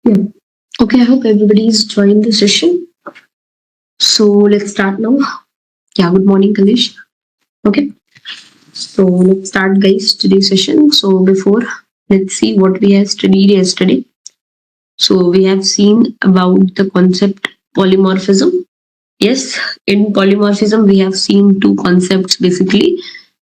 Yeah. Okay, I hope everybody's joined the session. So let's start now. Yeah, good morning, Kalish. Okay, so let's start, guys, today's session. So before, let's see what we have studied yesterday. So we have seen about the concept polymorphism. Yes, in polymorphism, we have seen two concepts basically,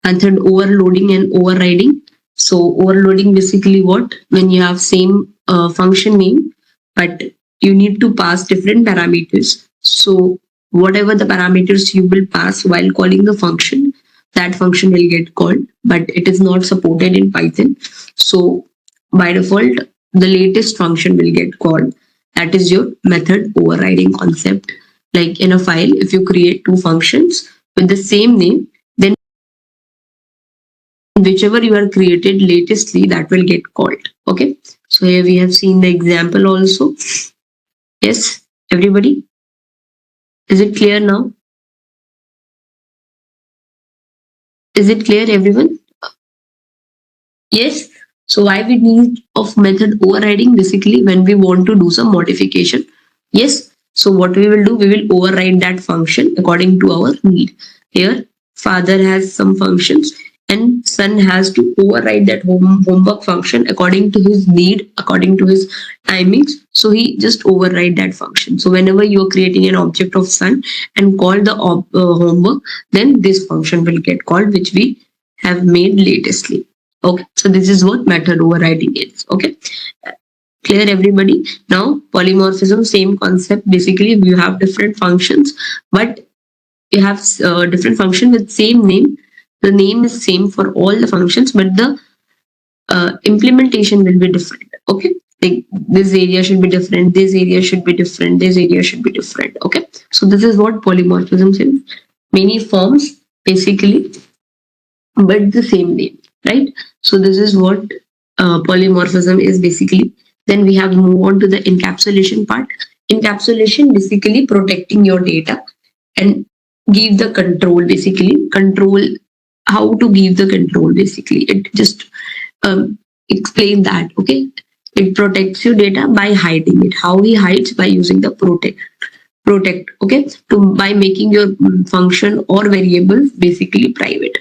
method overloading and overriding. So overloading basically what? When you have same function name, but you need to pass different parameters. So whatever the parameters you will pass while calling the function, that function will get called, but it is not supported in Python. So by default, the latest function will get called. That is your method overriding concept. Like in a file, if you create two functions with the same name, then whichever you are created latestly, that will get called. Okay, so here we have seen the example also. Yes, everybody, is it clear now? Is it clear, everyone? Yes. So why we need of method overriding? Basically, when we want to do some modification. Yes. So what we will do, we will override that function according to our need. Here, father has some functions and son has to override that homework function according to his need, according to his timings. So he just override that function. So whenever you are creating an object of son and call the homework, then this function will get called, which we have made latestly. Okay, so this is what method overriding is. Okay, clear, everybody? Now polymorphism, same concept. Basically, you have different functions, but you have different function with same name. The name is same for all the functions, but the implementation will be different. Okay, like this area should be different, this area should be different, this area should be different. Okay, so this is what polymorphism is. Many forms basically, but the same name, right? So this is what polymorphism is basically. Then we have move on to the encapsulation part. Encapsulation basically protecting your data and give the control, basically control, how to give the control. Basically it just explain that. Okay, it protects your data by hiding it. How he hides? By using the protect. Okay, to by making your function or variable basically private.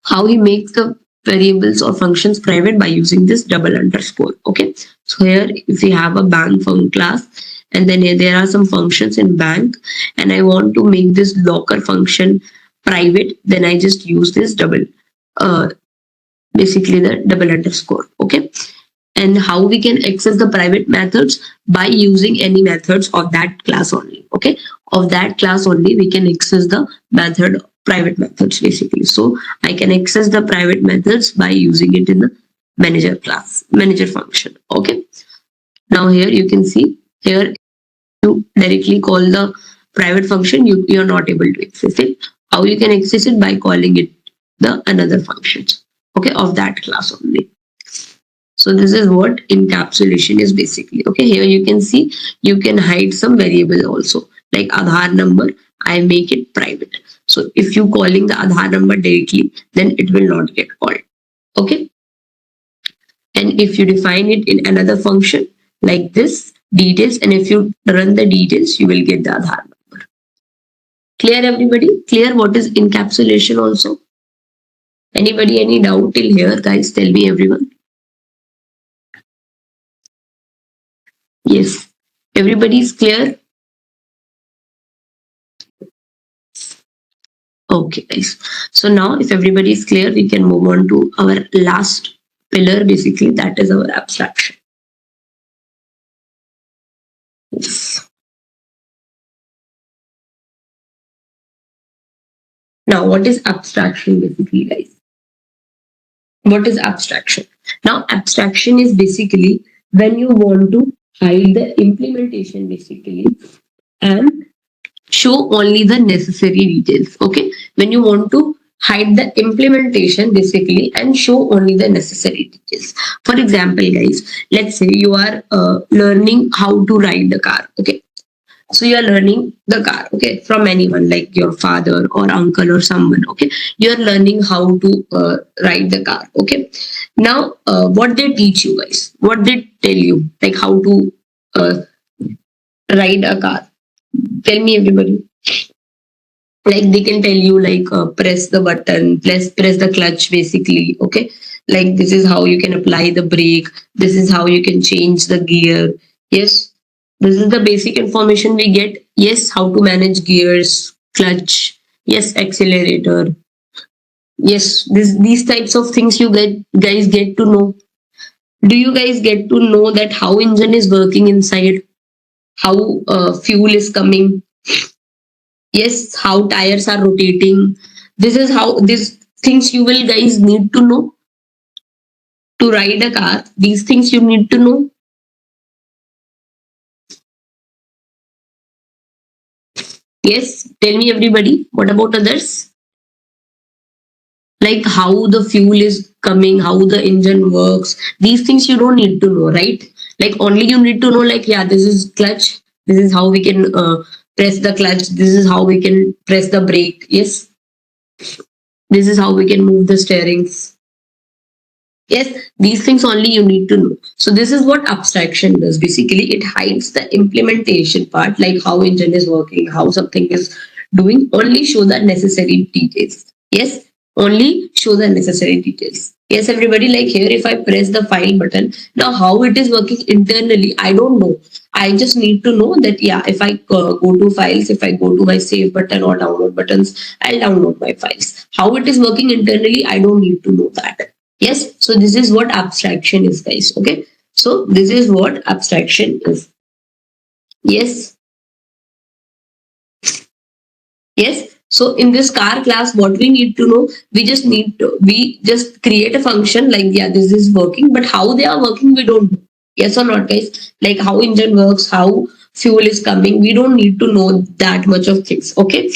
How he makes the variables or functions private? By using this double underscore. Okay, so here if we have a bank from class, and then here there are some functions in bank, and I want to make this locker function private, then I just use this double uh basically the double underscore. Okay, and how we can access the private methods? By using any methods of that class only. Okay, of that class only we can access the method, private methods basically. So I can access the private methods by using it in the manager class, manager function. Okay, now here you can see, here you directly call the private function, you're not able to access it. How you can access it? By calling it the another functions, okay, of that class only. So this is what encapsulation is basically. Okay, here you can see you can hide some variable also, like Aadhaar number. I make it private. So if you calling the Aadhaar number directly, then it will not get called. Okay, and if you define it in another function like this details, and if you run the details, you will get the Aadhaar number. Clear, everybody? Clear what is encapsulation also? Anybody any doubt till here, guys? Tell me, everyone. Yes, everybody is clear. Okay, guys. So now, if everybody is clear, we can move on to our last pillar, basically, that is our abstraction. Yes. Now, what is abstraction, basically, guys? What is abstraction? Now, abstraction is basically when you want to hide the implementation, basically, and show only the necessary details. Okay, when you want to hide the implementation basically and show only the necessary details. For example, guys, let's say you are learning how to ride the car. Okay, so you are learning the car, okay, from anyone like your father or uncle or someone. Okay, you are learning how to ride the car. Okay, now what they teach you, guys, what they tell you, like how to uh, ride a car? Tell me, everybody. Like they can tell you like press the button, press the clutch, basically. Okay, like this is how you can apply the brake. This is how you can change the gear. Yes, this is the basic information we get. Yes, how to manage gears, clutch. Yes, accelerator. Yes, these types of things you guys get to know. Do you guys get to know that how engine is working inside, how fuel is coming? Yes, how tires are rotating. This is how these things you will guys need to know to ride a car. These things you need to know. Yes, tell me, everybody, what about others? Like how the fuel is coming, how the engine works. These things you don't need to know, right? Like only you need to know, like, yeah, this is clutch. This is how we can press the clutch. This is how we can press the brake. Yes, this is how we can move the steerings. Yes, these things only you need to know. So this is what abstraction does. Basically, it hides the implementation part, like how engine is working, how something is doing. Only show the necessary details. Yes, only show the necessary details. Yes, everybody, like here, if I press the file button, now how it is working internally, I don't know. I just need to know that, yeah, if I go to files, if I go to my save button or download buttons, I'll download my files. How it is working internally, I don't need to know that. Yes, so this is what abstraction is, guys. Okay, so this is what abstraction is. Yes, yes. So in this car class, what we need to know, we just create a function like, yeah, this is working, but how they are working, we don't know. Yes or not, guys? Like how engine works, how fuel is coming, we don't need to know that much of things. Okay,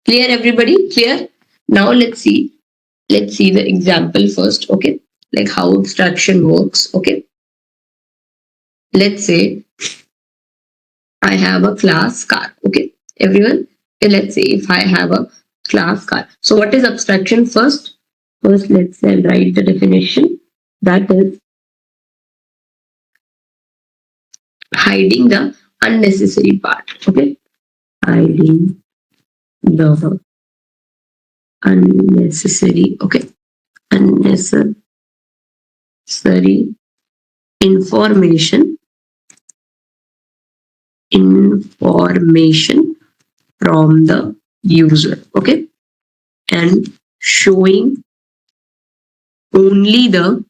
clear, everybody? Clear? Now let's see the example first. Okay, like how abstraction works. Okay, let's say I have a class car. Okay, everyone. Let's say if I have a class car. So what is abstraction first? First, let's say I'll write the definition. That is hiding the unnecessary part. Okay, hiding the unnecessary. Okay, unnecessary information information from the user. Okay, and showing only the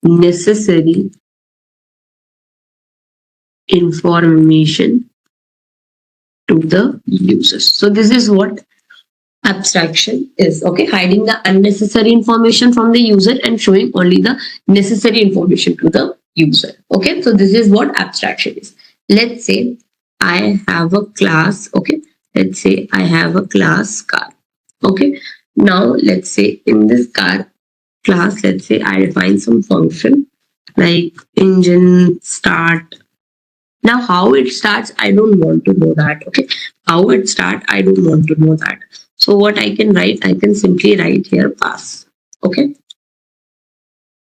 necessary information to the users. So this is what abstraction is. Okay, hiding the unnecessary information from the user and showing only the necessary information to the user. Okay, so this is what abstraction is. Let's say I have a class. Okay, let's say I have a class car. Okay, now let's say in this car class, let's say I define some function like engine start. Now, how it starts, I don't want to know that. Okay, how it start, I don't want to know that. So what I can write, I can simply write here pass. Okay.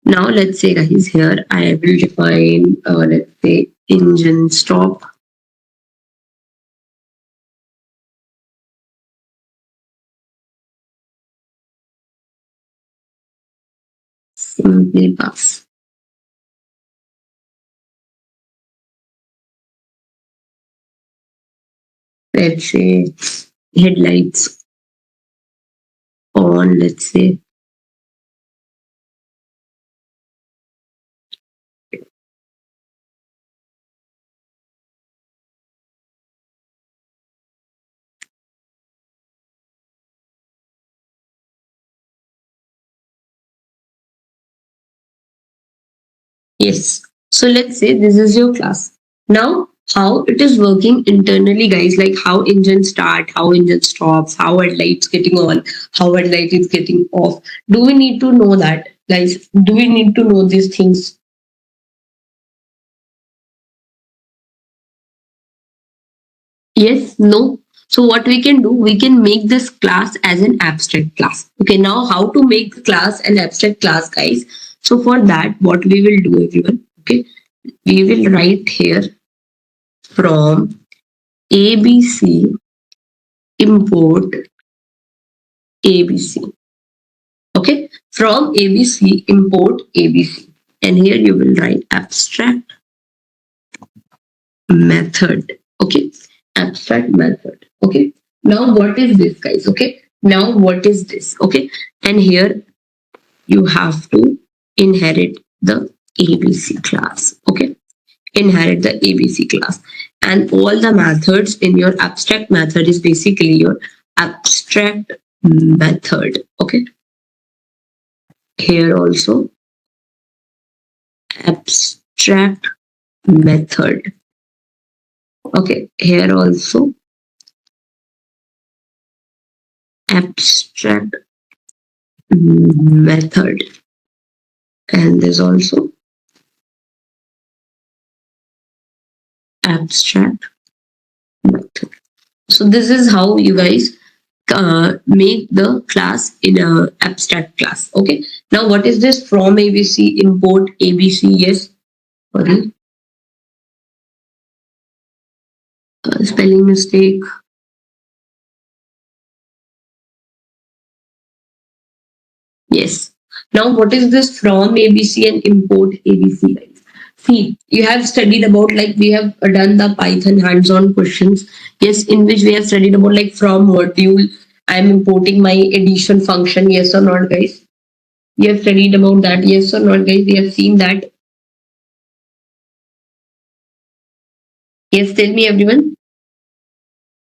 Now let's say, guys, here I will define let's say engine stop. Simply pass. Let's say headlights on. Let's say yes. So let's say this is your class. Now, how it is working internally, guys, like how engine start, how engine stops, how headlights getting on, how headlight is getting off. Do we need to know that, guys? Do we need to know these things? Yes, no. So what we can do, we can make this class as an abstract class. Okay, now how to make class an abstract class, guys? So for that, what we will do, everyone? Okay, we will write here from ABC import ABC. Okay, from ABC import ABC, and here you will write abstract method. Okay, abstract method. Okay, now what is this, guys? Okay, now what is this? Okay, and here you have to inherit the ABC class. Okay, inherit the ABC class, and all the methods in your abstract method is basically your abstract method. Okay, here also abstract method. Okay, here also abstract method, and there's also abstract method. So this is how you guys make the class in a abstract class. Okay, now what is this from ABC import ABC? Yes, sorry, spelling mistake. Yes. Now, what is this from ABC and import ABC, guys? See, you have studied about, like, we have done the Python hands-on questions. Yes, in which we have studied about, like, from module, I am importing my addition function. Yes or not, guys? You have studied about that. Yes or not, guys? We have seen that. Yes, tell me, everyone.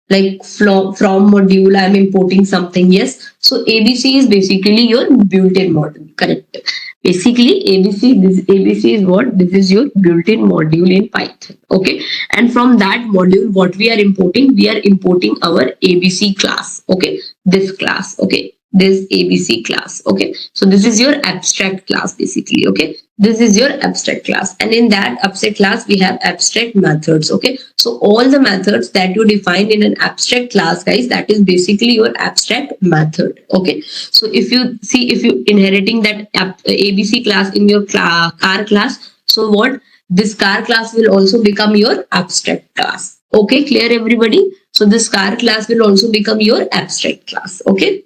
Like from module, I'm importing something. Yes, so ABC is basically your built-in module, correct? Basically ABC is what? This is your built-in module in Python. Okay, and from that module, what we are importing? We are importing our ABC class. Okay, this class. Okay, this ABC class. Okay, so this is your abstract class basically. Okay, this is your abstract class, and in that abstract class we have abstract methods. Okay, so all the methods that you define in an abstract class, guys, that is basically your abstract method. Okay, so if you see, if you inheriting that ABC class in your car class, so what, this car class will also become your abstract class. Okay, clear everybody? So this car class will also become your abstract class. Okay,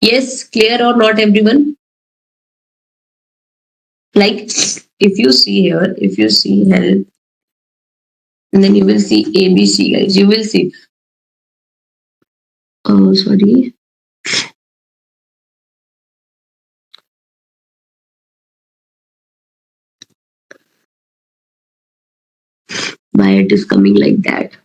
yes, clear or not, everyone? Like, if you see here, if you see help, and then you will see ABC, guys, you will see, oh sorry, why it is coming like that.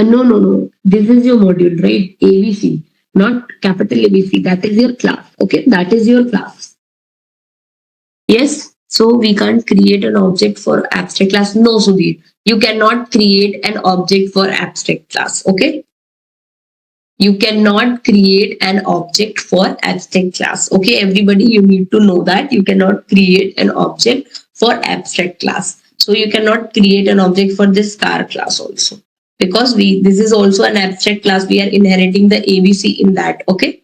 No. This is your module, right? ABC, not capital ABC. That is your class. Okay, that is your class. Yes. So we can't create an object for abstract class. No, Sudhir. You cannot create an object for abstract class. Okay. You cannot create an object for abstract class. Okay, everybody, you need to know that you cannot create an object for abstract class. So you cannot create an object for this car class also, because this is also an abstract class. We are inheriting the ABC in that. Okay,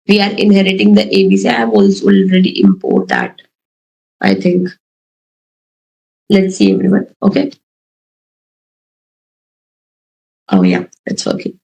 we are inheriting the ABC. I have also already import that, I think. Let's see, everyone. Okay. Oh yeah, it's working.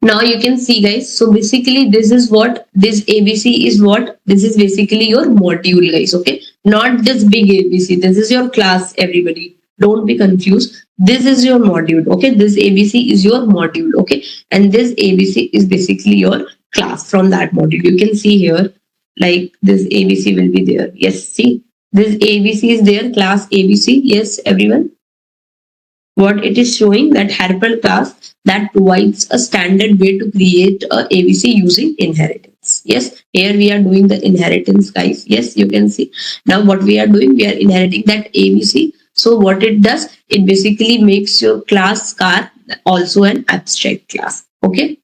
Now you can see, guys, so basically this is what this ABC is. What this is basically your module, guys. Okay, not this big ABC. This is your class, everybody, don't be confused. This is your module. Okay, this ABC is your module. Okay, and this ABC is basically your class from that module. You can see here, like, this ABC will be there. Yes, see, this ABC is there, class ABC. Yes, everyone, what it is showing, that Harper class that provides a standard way to create a ABC using inheritance. Yes, here we are doing the inheritance, guys. Yes, you can see. Now what we are doing, we are inheriting that ABC. So what it does, it basically makes your class car also an abstract class. Okay,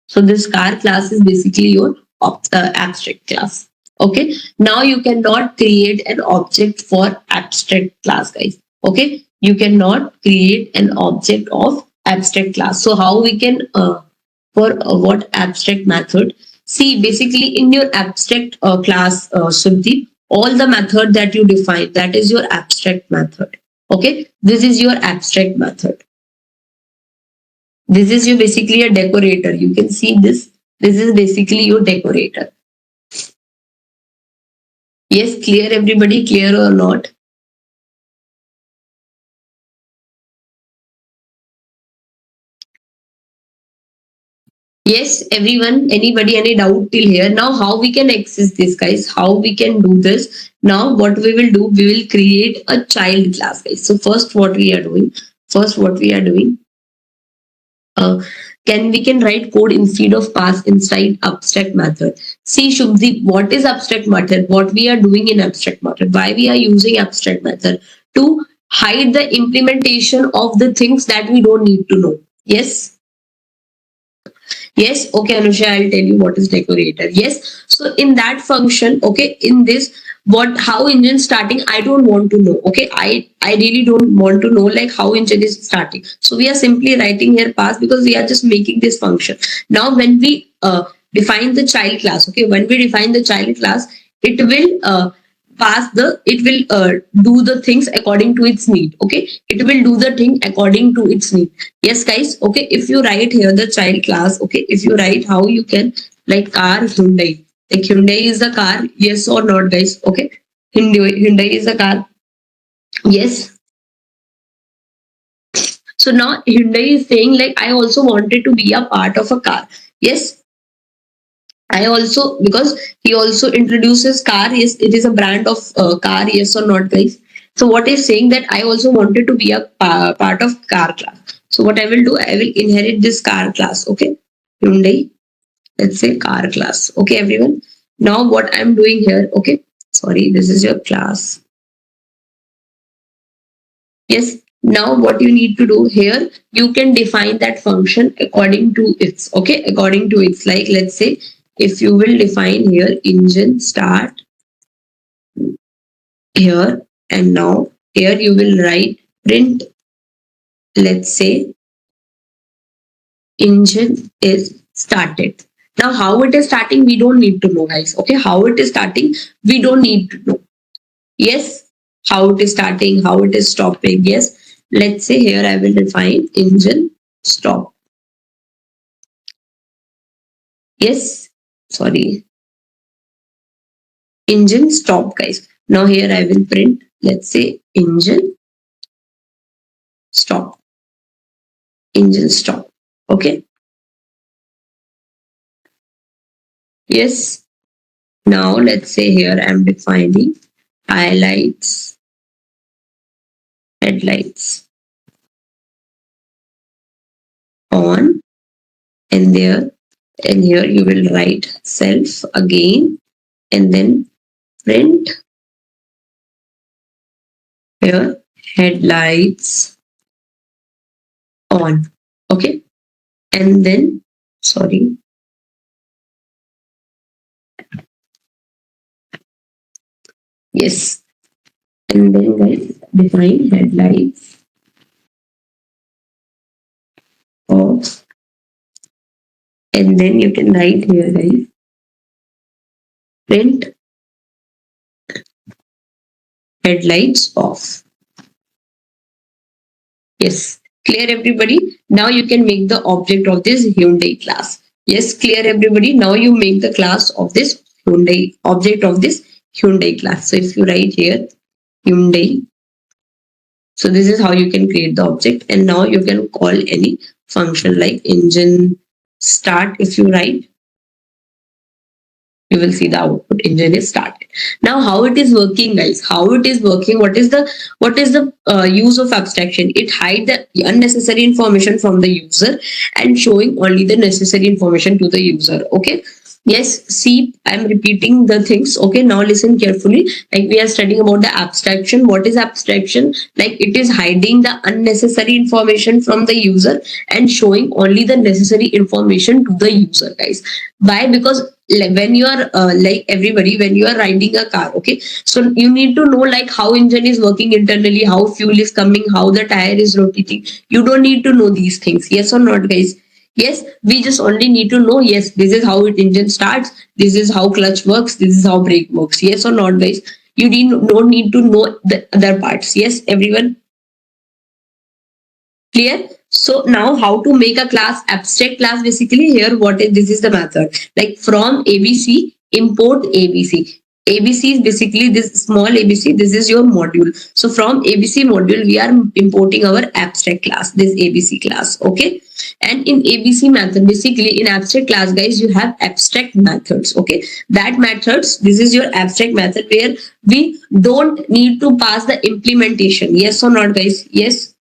so this car class is basically your abstract class. Okay, now you cannot create an object for abstract class, guys. Okay, you cannot create an object of abstract class. So how we can for what abstract method? See, basically in your abstract class, Subdeep, all the method that you define, that is your abstract method. Okay, this is your abstract method. This is your basically a decorator. You can see this. This is basically your decorator. Yes, clear everybody, clear or not? Yes, everyone, anybody, any doubt till here? Now, how we can access this, guys? How we can do this? Now, what we will do, we will create a child class, guys. So first, what we are doing? First, what we are doing? Uh, we can write code instead of pass inside abstract method. See, Shubdeep, what is abstract method? What we are doing in abstract method? Why we are using abstract method? To hide the implementation of the things that we don't need to know. Yes. Yes, okay, Anusha, I'll tell you what is decorator. Yes, so in that function, okay, in this, what how engine starting, I don't want to know. Okay, I really don't want to know like how engine is starting. So we are simply writing here pass because we are just making this function. Now when we define the child class, okay, when we define the child class, it will it will do the things according to its need. Okay, it will do the thing according to its need. Yes, guys. Okay, if you write here the child class, okay, if you write how you can, like car Hyundai, like Hyundai is a car, yes or not, guys? Okay, Hyundai is a car, yes. So now Hyundai is saying like I also wanted to be a part of a car. Yes, I also, because he also introduces car. Yes, it is a brand of car. Yes or not, guys? So what is saying that I also wanted to be a part of car class. So what I will do, I will inherit this car class. Okay, Hyundai. Let's say car class. Okay, everyone. Now what I'm doing here. Okay, sorry, this is your class. Yes. Now what you need to do here, you can define that function according to its, okay, according to its, like let's say if you will define here engine start here, and now here you will write print, let's say engine is started. Now how it is starting, we don't need to know, guys. Okay, how it is starting, we don't need to know. Yes, how it is starting, how it is stopping. Yes, let's say here I will define engine stop. Yes, sorry, engine stop, guys. Now here I will print, let's say engine stop, engine stop. Okay, yes. Now let's say here I'm defining highlights, headlights on, and there, and here you will write self again, and then print here headlights on. Okay, and then sorry, yes, and then guys define headlights off, and then you can write here guys print headlights off. Yes, clear everybody. Now you can make the object of this Hyundai class. Yes, clear everybody. Now you make the class of this Hyundai, object of this Hyundai class. So if you write here Hyundai, so this is how you can create the object, and now you can call any function like engine start. If you write, you will see the output engine is started. Now how it is working, guys, how it is working, what is the use of abstraction? It hide the unnecessary information from the user and showing only the necessary information to the user. Okay, yes, see, I'm repeating the things. Okay, now listen carefully. Like we are studying about the abstraction. What is abstraction? Like it is hiding the unnecessary information from the user and showing only the necessary information to the user, guys. Why? Because when you are like everybody, when you are riding a car, okay, so you need to know like how engine is working internally, how fuel is coming, how the tire is rotating. You don't need to know these things, yes or not, guys? Yes, we just only need to know, yes, this is how it engine starts, this is how clutch works, this is how brake works, yes or not, guys? You don't need to know the other parts. Yes, everyone? Clear? So now how to make a class, abstract class, basically here what is, this is the method, like from ABC import ABC. ABC is basically this small ABC, this is your module. So from ABC module we are importing our abstract class, this ABC class, okay? And in ABC method, basically in abstract class, guys, you have abstract methods, okay? That methods, this is your abstract method where we don't need to pass the implementation. Yes or not, guys? Yes.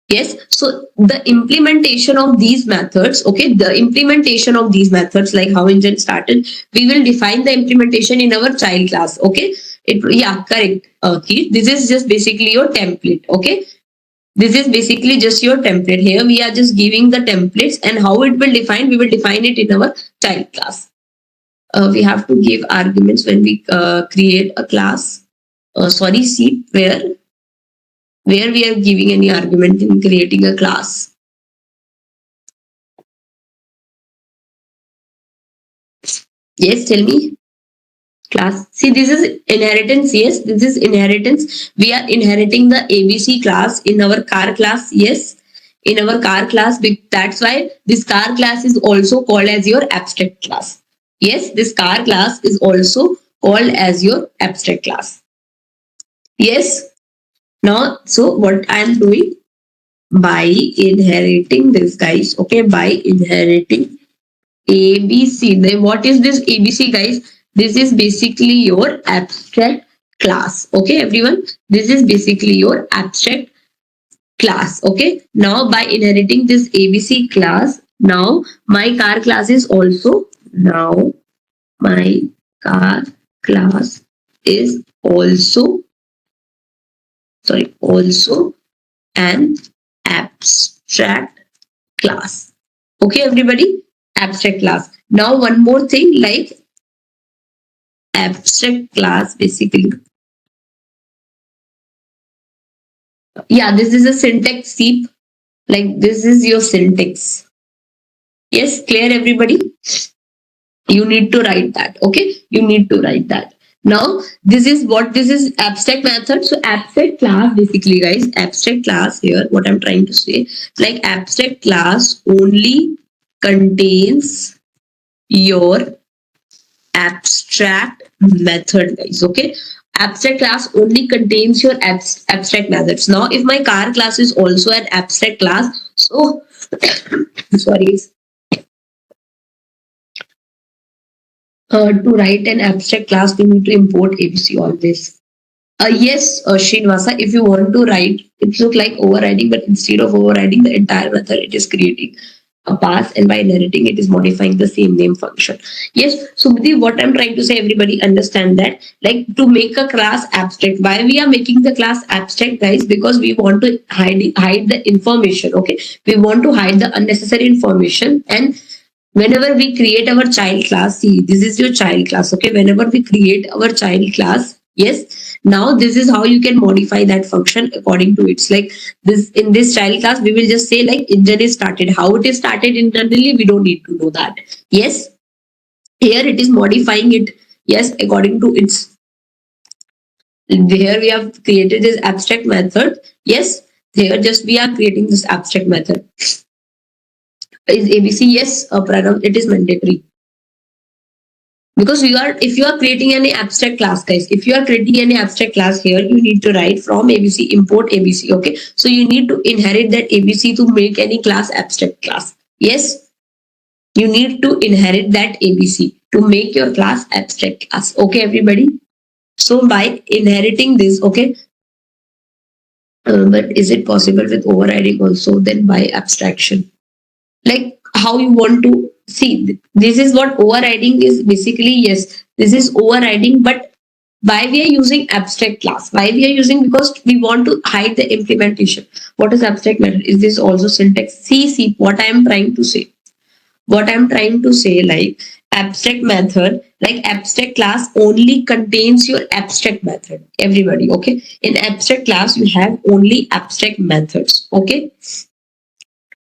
Yes, so the implementation of these methods, okay, the implementation of these methods, like how engine started, we will define the implementation in our child class, okay? Yeah, correct. Keith, this is just basically your template, okay? This is basically just your template. Here we are just giving the templates, and how it will define, we will define it in our child class. We have to give arguments when we create a class. Sorry, see where we are giving any argument in creating a class. Yes, tell me. Class. See, this is inheritance. Yes, this is inheritance. We are inheriting the ABC class in our car class. Yes, in our car class. That's why this car class is also called as your abstract class. Yes, this car class is also called as your abstract class. Yes. Now, so what I am doing by inheriting this, guys. Okay, by inheriting ABC. Then what is this ABC, guys? This is basically your abstract class. Okay, everyone. This is basically your abstract class. Okay. Now by inheriting this ABC class, now my car class is also, now my car class is also, sorry, also an abstract class. Okay, everybody, abstract class. Now one more thing, like abstract class, basically, yeah, this is a syntax seep, like this is your syntax. Yes, clear, everybody? You need to write that, okay? You need to write that. Now this is what, this is abstract method. So abstract class, basically, guys, abstract class, here what I'm trying to say, like abstract class only contains your abstract method, guys, okay? Abstract class only contains your abstract methods. Now if my car class is also an abstract class, so sorry, to write an abstract class we need to import ABC always. Yes, Srinivasa, if you want to write, it looks like overriding, but instead of overriding the entire method, it is creating a pass, and by inheriting, it is modifying the same name function. Yes, so Buddhi, what I'm trying to say, everybody understand that, like to make a class abstract, why we are making the class abstract, guys? Because we want to hide the information, okay? We want to hide the unnecessary information, and whenever we create our child class, see, this is your child class, okay? Whenever we create our child class, yes, now this is how you can modify that function according to its, like this, in this child class we will just say like engine is started, how it is started internally we don't need to know that. Yes, here it is modifying it, yes, according to its, here we have created this abstract method. Yes, here just we are creating this abstract method. Is ABC? Yes, Pranav, it is mandatory. Because you are, if you are creating any abstract class, guys, if you are creating any abstract class, here you need to write from ABC import ABC, okay? So you need to inherit that ABC to make any class abstract class. Yes, you need to inherit that ABC to make your class abstract class. Okay, everybody? So by inheriting this, okay, but is it possible with overriding also? Then by abstraction, like how you want to see, this is what overriding is basically. Yes, this is overriding, but Why we are using abstract class? Why we are using? Because we want to hide the implementation. What is abstract method? Is this also syntax? See what I am trying to say. What I'm trying to say, like abstract method, like abstract class only contains your abstract method. Everybody, okay? In abstract class, you have only abstract methods. Okay.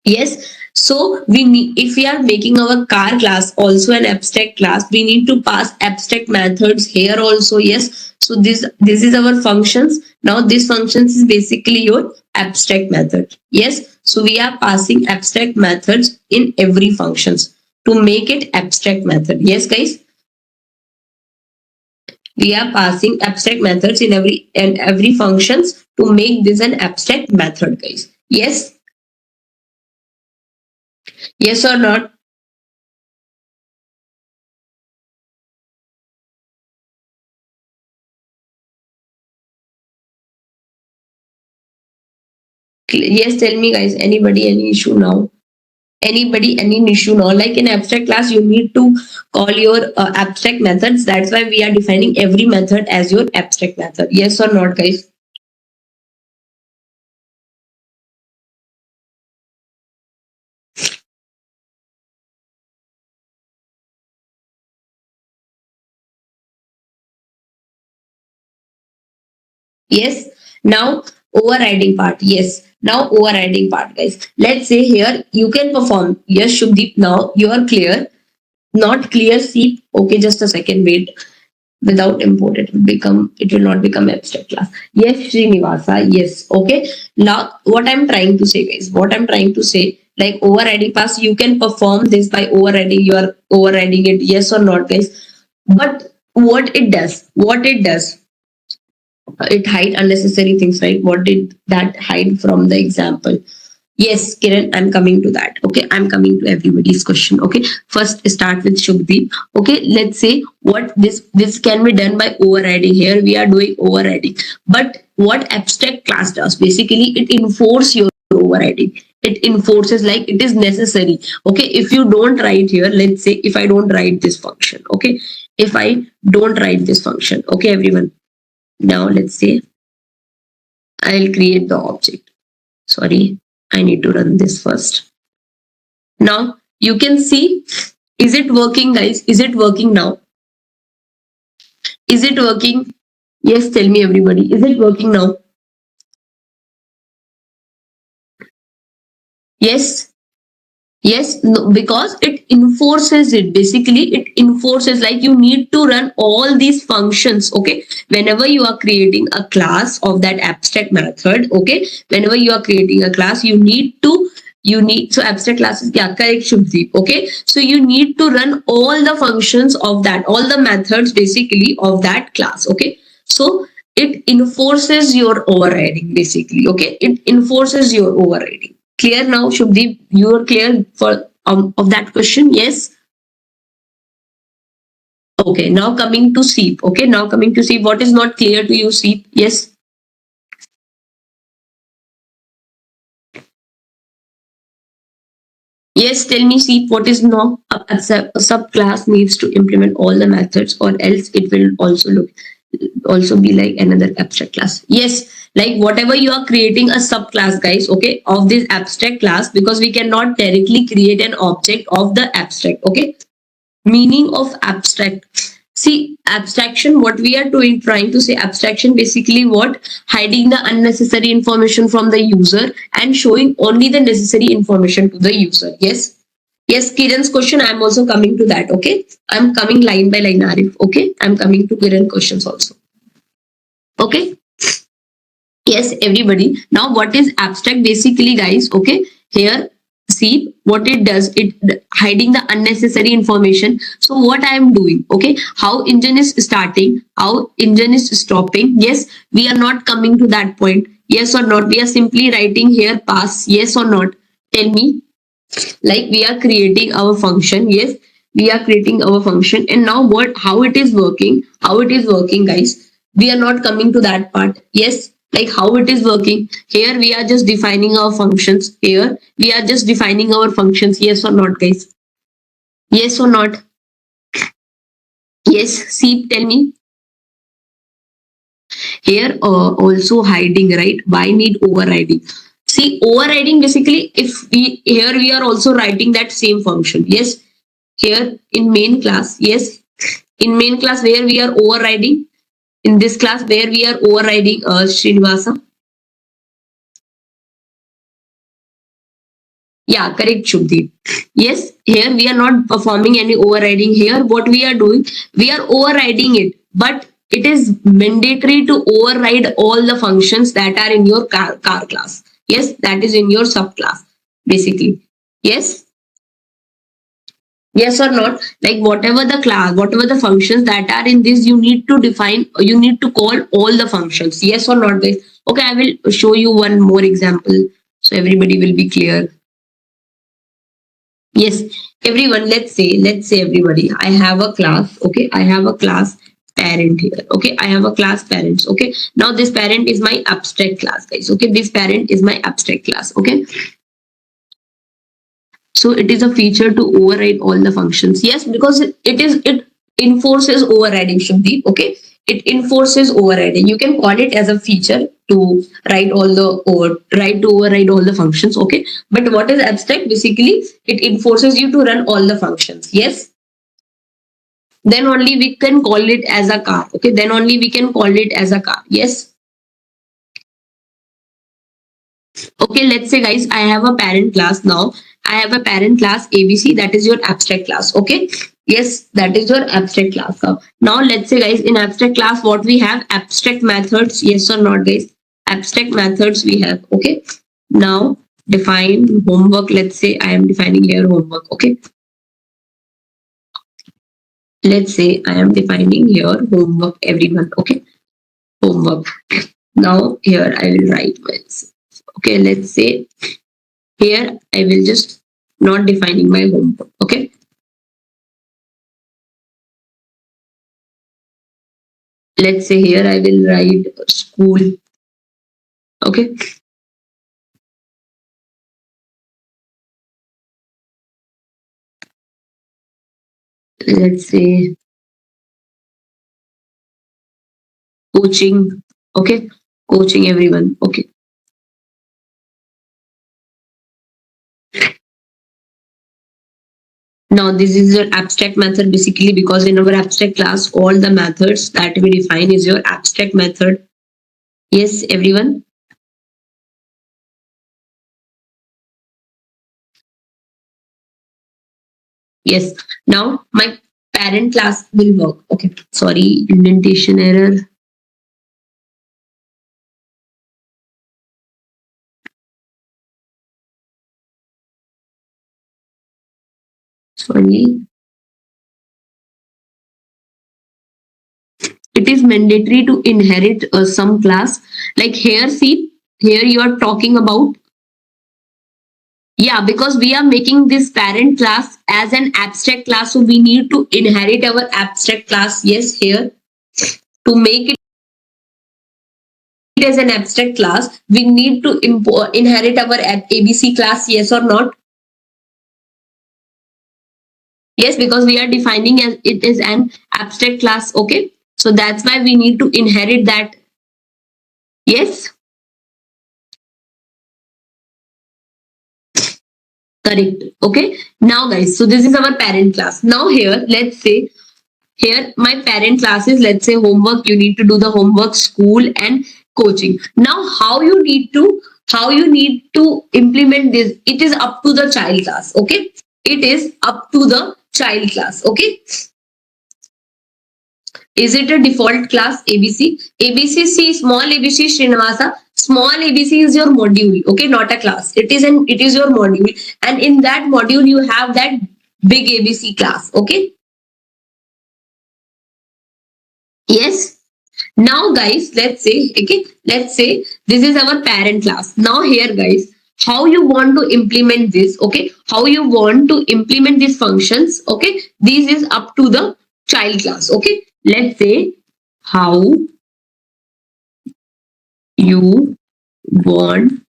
Yes. So we need, if we are making our car class also an abstract class, we need to pass abstract methods here also. Yes. So this is our functions. Now this functions is basically your abstract method. Yes. So we are passing abstract methods in every functions to make it abstract method. Yes, guys. We are passing abstract methods in every functions to make this an abstract method, guys. Yes. Yes or not? Yes, tell me, guys. Anybody any issue now? Anybody any issue now? Like in abstract class, you need to call your abstract methods. That's why we are defining every method as your abstract method. Yes or not, guys? Yes. Now overriding part. Yes. Now overriding part, guys. Let's say here you can perform. Yes, Shubdeep. Now you are clear. Not clear. See. Okay, just a second. Wait. Without import, it will not become abstract class. Yes, Srinivasa. Yes. Okay. Now what I'm trying to say, guys. What I'm trying to say, like overriding pass, you can perform this by overriding. You are overriding it. Yes or not, guys? But what it does, it hide unnecessary things, right? What did that hide from the example? Yes, Kiran, I'm coming to that. Okay, I'm coming to everybody's question. Okay, first start with Shubdeep. Okay, let's say what this can be done by overriding. Here we are doing overriding, but what abstract class does basically, it enforces your overriding. It enforces, like it is necessary. Okay, if you don't write here, let's say if I don't write this function. Okay, if I don't write this function. Okay, everyone. Now let's say I'll create the object. Sorry, I need to run this first. Now you can see, is it working, guys? Is it working now? Is it working? Yes, tell me, everybody. Is it working now? Yes. Yes, no, because it enforces it. Basically, it enforces, like you need to run all these functions. Okay, whenever you are creating a class of that abstract method. Okay, whenever you are creating a class, you need so abstract classes kya correct Shubdeep. Okay, so you need to run all the functions of that, all the methods basically of that class. Okay, so it enforces your overriding basically. Okay, it enforces your overriding. Clear now, Shubdeep? You are clear for of that question? Yes. Okay. Now coming to SEEP. Okay. Now coming to SEEP. What is not clear to you, SEEP? Yes. Yes. Tell me, SEEP. What is no? A subclass needs to implement all the methods, or else it will also be like another abstract class. Yes. Like whatever you are creating a subclass, guys. Okay, of this abstract class, because we cannot directly create an object of the abstract. Okay, meaning of abstract, see abstraction, what we are doing, trying to say abstraction basically what, hiding the unnecessary information from the user and showing only the necessary information to the user. Yes. Yes, Kiran's question, I'm also coming to that. Okay, I'm coming line by line, Arif. Okay, I'm coming to Kiran questions also. Okay. Yes, everybody. Now, what is abstract basically, guys? Okay, here, see what it does. It hiding the unnecessary information. So, what I am doing? Okay, how engine is starting, how engine is stopping. Yes, we are not coming to that point. Yes or not? We are simply writing here pass. Yes or not? Tell me. Like we are creating our function. Yes, we are creating our function, and now what? How it is working? How it is working, guys? We are not coming to that part. Yes, like how it is working. Here we are just defining our functions. Here we are just defining our functions. Yes or not, guys? Yes or not? Yes. See, tell me. Here also hiding, right? Why need overriding? See, overriding basically, if we here we are also writing that same function. Yes, here in main class, yes, in main class where we are overriding, in this class where we are overriding Srinivasa. Yeah, correct, Shubdeep. Yes, here we are not performing any overriding. Here, what we are doing, we are overriding it, but it is mandatory to override all the functions that are in your car class. Yes, that is in your subclass, basically. Yes, yes or not? Like whatever the class, whatever the functions that are in this, you need to define, you need to call all the functions. Yes or not, guys? Okay, I will show you one more example so everybody will be clear. Yes, everyone, let's say everybody, I have a class, okay? I have a class parent here, okay? I have a class parents, okay? Now this parent is my abstract class, guys, okay? This parent is my abstract class, okay? So it is a feature to override all the functions. Yes, because it enforces overriding, Shubdeep, okay? It enforces overriding. You can call it as a feature to write to override all the functions, okay? But what is abstract? Basically, it enforces you to run all the functions. Yes, then only we can call it as a car. Okay, then only we can call it as a car. Yes. Okay, let's say guys, I have a parent class now. I have a parent class ABC, that is your abstract class. Okay. Yes, that is your abstract class. Now let's say guys, in abstract class, what we have? Abstract methods. Yes or not, guys? Abstract methods we have. Okay. Now define homework. Let's say I am defining here homework. Okay. Let's say I am defining here homework, everyone. Okay. Homework. Now here I will write myself. Okay, let's say here I will just not defining my homework. Okay, let's say here I will write school. Okay, let's say coaching. Okay, coaching everyone. Okay, now this is your abstract method basically, because in our abstract class all the methods that we define is your abstract method. Yes, everyone. Yes, now my parent class will work. Okay, sorry, indentation error. Sorry, it is mandatory to inherit some class. Like here, see, here you are talking about, yeah, because we are making this parent class as an abstract class, so we need to inherit our abstract class. Yes, here to make it as an abstract class, we need to inherit our ABC class. Yes or not? Yes, because we are defining as it is an abstract class. Okay, so that's why we need to inherit that. Yes, correct. Okay, now guys, so this is our parent class. Now here, let's say here my parent class is, let's say, homework. You need to do the homework, school and coaching. Now how you need to implement this, it is up to the child class. Okay, it is up to the child class. Okay, is it a default class? ABC, small ABC, Srinivasa, small ABC is your module. Okay, not a class. It is your module, and in that module you have that big ABC class. Okay, yes. Now guys, let's say, okay, let's say this is our parent class. Now here guys, how you want to implement this, okay, how you want to implement these functions, okay, this is up to the child class. Okay, let's say how you want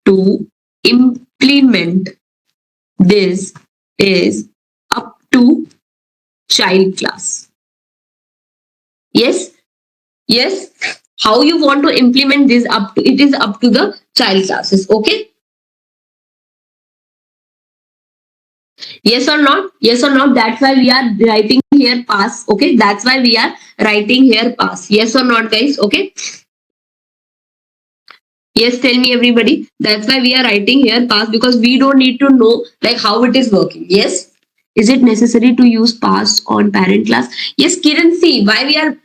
to implement this is up to child class. Yes, yes. how you want to implement this, it is up to the child classes. Okay, yes or not? Yes or not? That's why we are writing here pass. Okay, that's why we are writing here pass. Yes or not, guys? Okay, yes, tell me everybody. That's why we are writing here pass, because we don't need to know like how it is working. Yes. Is it necessary to use pass on parent class? Yes, Kiran, see why we are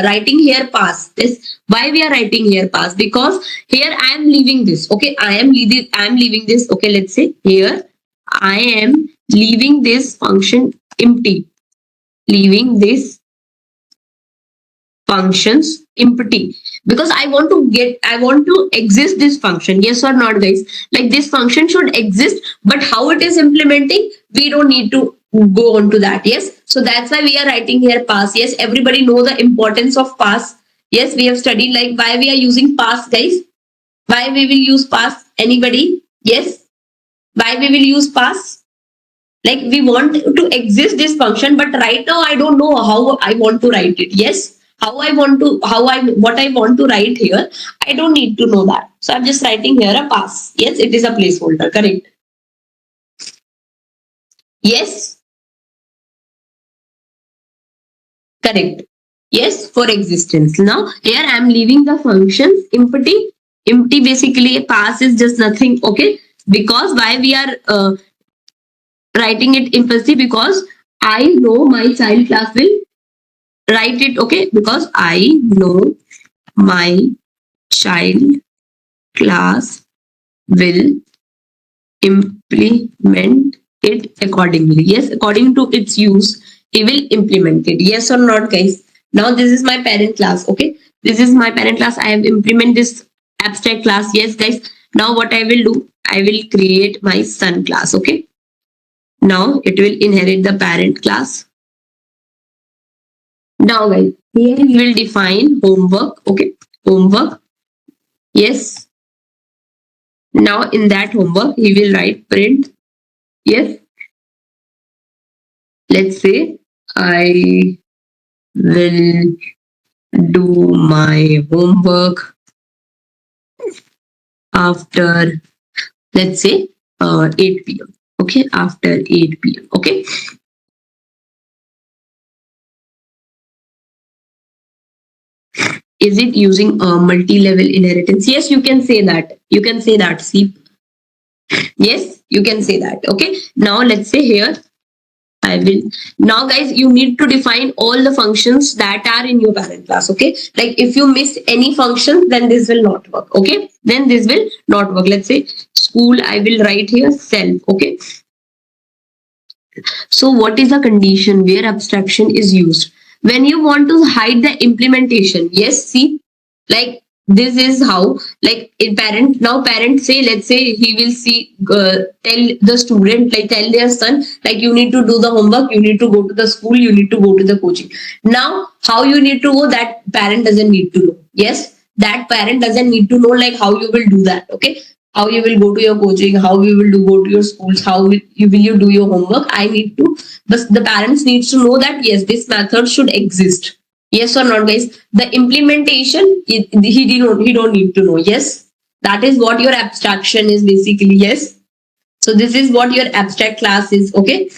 writing here pass. This why we are writing here pass, because here I am leaving this. Okay, I am leaving this. Okay, let's say here I am leaving this function empty. Leaving this functions empty, because I want to exist this function. Yes or not, guys? Like this function should exist, but how it is implementing, we don't need to go on to that. Yes, so that's why we are writing here pass. Yes, everybody know the importance of pass. Yes, we have studied like why we are using pass, guys. Why we will use pass? Anybody? Yes, why we will use pass? Like we want to exist this function, but right now I don't know how I want to write it. Yes, what I want to write here, I don't need to know that, so I'm just writing here a pass. Yes, it is a placeholder. Correct. Yes, correct. Yes, for existence. Now here I'm leaving the functions empty. Empty, basically pass is just nothing. Okay, because why we are writing it implicitly, because I know my child class will write it. Okay, because I know my child class will implement it accordingly. Yes, according to its use, he will implement it. Yes or not, guys? Now this is my parent class. Okay, this is my parent class. I have implement this abstract class. Yes, guys. Now what I will do, I will create my son class. Okay, now it will inherit the parent class. Now, guys, here we will define homework. Okay, homework. Yes. Now in that homework, he will write print. Yes. Let's say I will do my homework after, let's say, 8 p.m. Okay, after 8 p.m. Okay. Is it using a multi-level inheritance? Yes, you can say that. You can say that. See, yes, you can say that. Okay. Now let's say here I will. Now, guys, you need to define all the functions that are in your parent class. Okay. Like if you miss any function, then this will not work. Okay. Then this will not work. Let's say school, I will write here self. Okay. So what is the condition where abstraction is used? When you want to hide the implementation. Yes, see, like this is how, like a parent, now parent say, let's say he will see, tell the student, like tell their son, like you need to do the homework, you need to go to the school, you need to go to the coaching. Now how you need to go, that parent doesn't need to know. Yes, that parent doesn't need to know like how you will do that. Okay, how you will go to your coaching, how you will go to your schools, how will you do your homework. I need to, but the parents needs to know that yes, this method should exist. Yes or not, guys? The implementation, he don't need to know. Yes, that is what your abstraction is basically. Yes, so this is what your abstract class is. Okay.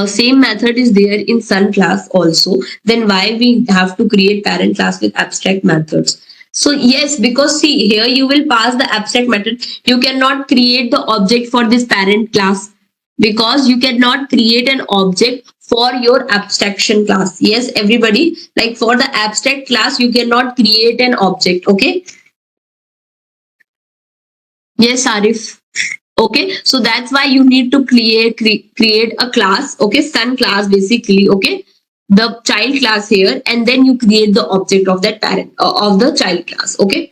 Same method is there in sun class also. Then why we have to create parent class with abstract methods? So yes, because see here you will pass the abstract method. You cannot create the object for this parent class, because you cannot create an object for your abstraction class. Yes, everybody, like for the abstract class, you cannot create an object. Okay. Yes, Arif. Okay, so that's why you need to create a class. Okay, sun class basically. Okay, the child class here, and then you create the object of that parent of the child class. Okay,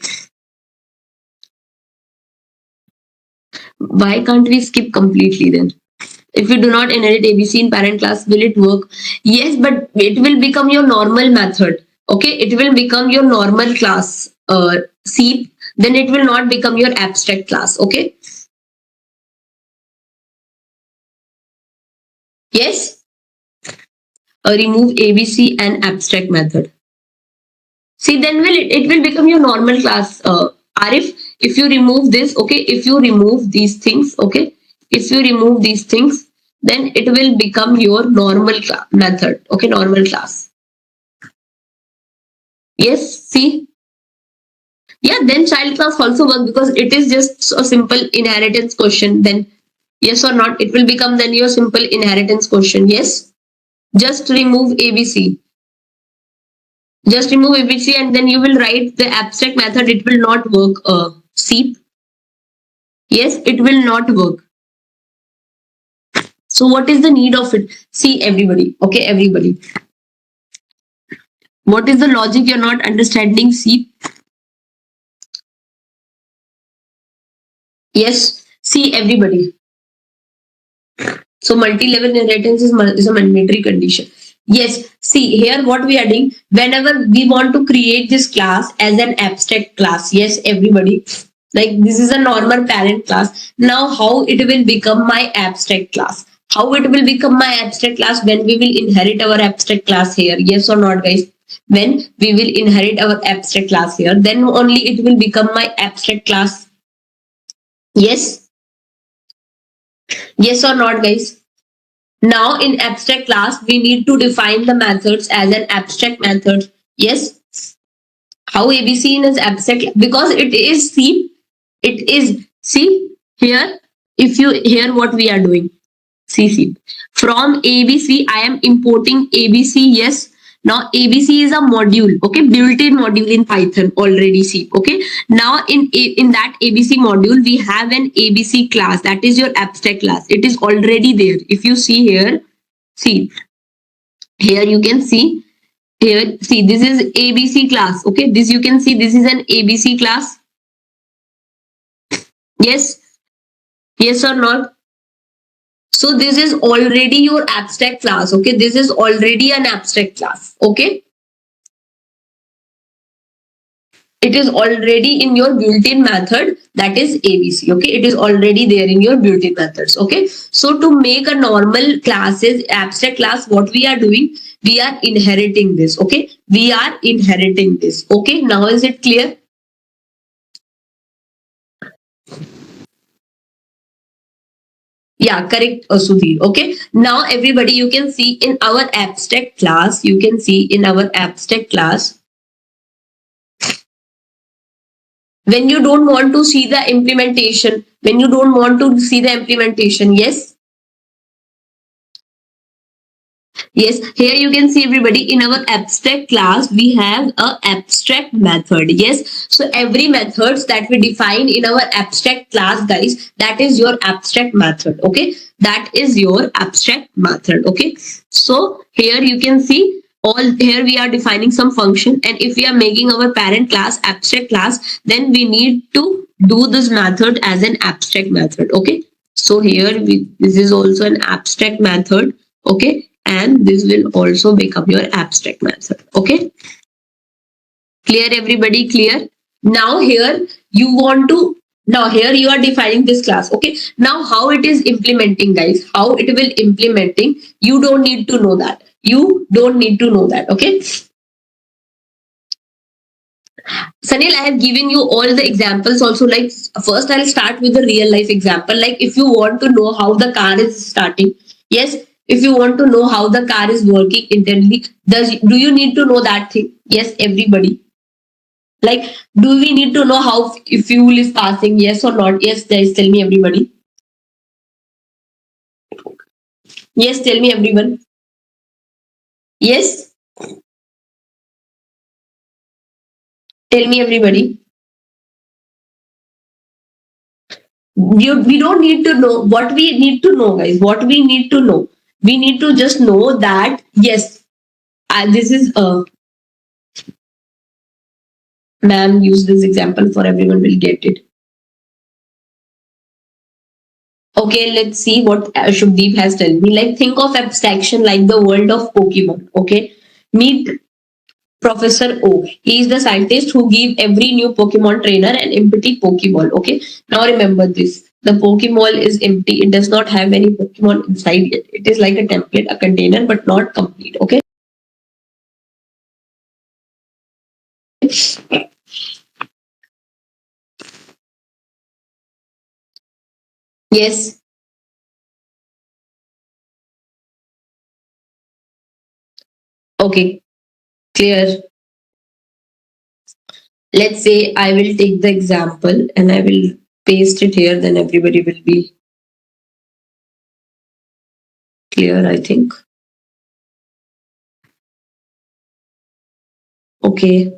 why can't we skip completely then? If you do not inherit ABC in parent class, will it work? Yes, but it will become your normal method. Okay, it will become your normal class. See, then it will not become your abstract class. Okay. Yes. remove ABC and abstract method. See, then it will become your normal class. Arif, if you remove this, okay, if you remove these things, okay, if you remove these things, then it will become your normal method, okay, normal class. Yes, see, yeah, then child class also work because it is just a simple inheritance question. Then yes or not, it will become then your simple inheritance question. Yes, just remove ABC. Just remove ABC and then you will write the abstract method. It will not work. See, yes, it will not work. So what is the need of it? See, everybody. Okay, everybody. What is the logic you're not understanding? See, yes, see, everybody. So multi-level inheritance is a mandatory condition. Yes, see here what we are doing. Whenever we want to create this class as an abstract class, yes, everybody, like this is a normal parent class. Now how it will become my abstract class? How it will become my abstract class when we will inherit our abstract class here? Yes or not, guys? When we will inherit our abstract class here, then only it will become my abstract class. Yes, yes or not, guys? Now in abstract class, we need to define the methods as an abstract method. Yes. How ABC is abstract because it is see here. If you hear what we are doing, see from ABC, I am importing ABC. Yes. Now ABC is a module, okay, built-in module in Python already. See, okay. Now in that ABC module, we have an ABC class that is your abstract class. It is already there. If you see here, see here you can see here. See, this is ABC class. Okay, this you can see this is an ABC class. Yes, yes or not? So this is already your abstract class. Okay, this is already an abstract class. Okay, it is already in your built-in method that is ABC. Okay, it is already there in your built-in methods. Okay, so to make a normal classes abstract class, what we are doing, we are inheriting this. Okay, we are inheriting this. Okay, now is it clear? Yeah, correct, Sudhir. Okay. Now, everybody, you can see in our abstract class, you can see in our abstract class, when you don't want to see the implementation, when you don't want to see the implementation, yes, yes, here you can see everybody in our abstract class, we have a abstract method. Yes. So every methods that we define in our abstract class, guys, that is your abstract method. Okay. That is your abstract method. Okay. So here you can see all here we are defining some function, and if we are making our parent class abstract class, then we need to do this method as an abstract method. Okay. So here this is also an abstract method. Okay, and this will also become your abstract method. Okay, clear everybody? Clear? Now here you want to, now here you are defining this class. Okay, now how it is implementing, guys, how it will implementing, you don't need to know that. You don't need to know that. Okay, Sanil, I have given you all the examples also. Like first I'll start with the real life example. Like if you want to know how the car is starting, yes, if you want to know how the car is working internally, do you need to know that thing? Yes, everybody. Like, do we need to know how fuel is passing? Yes or not? Yes, guys, tell me everybody. Yes, tell me everyone. Yes, tell me everybody. We don't need to know what we need to know, guys. What we need to know. We need to just know that yes, this is ma'am, use this example for everyone will get it. Okay, let's see what Shubdeep has told me. Like, think of abstraction like the world of Pokemon. Okay, meet Professor O. He is the scientist who give every new Pokemon trainer an empty Pokeball. Okay, now remember this. The Pokemon is empty. It does not have any Pokemon inside it. It is like a template, a container, but not complete. Okay. Yes. Okay. Clear. Let's say I will take the example and I will paste it here. Then everybody will be clear, I think. Okay.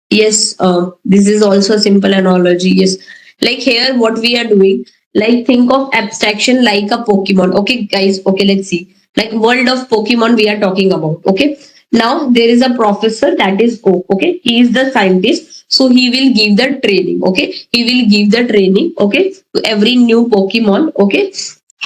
Yes, this is also a simple analogy. Yes, like here, what we are doing, like think of abstraction like a Pokemon. Okay, guys. Okay, let's see. Like world of Pokemon, we are talking about. Okay, now there is a professor that is O. Okay, he is the scientist, so he will give the training. Okay, he will give the training. Okay, to every new Pokemon. Okay,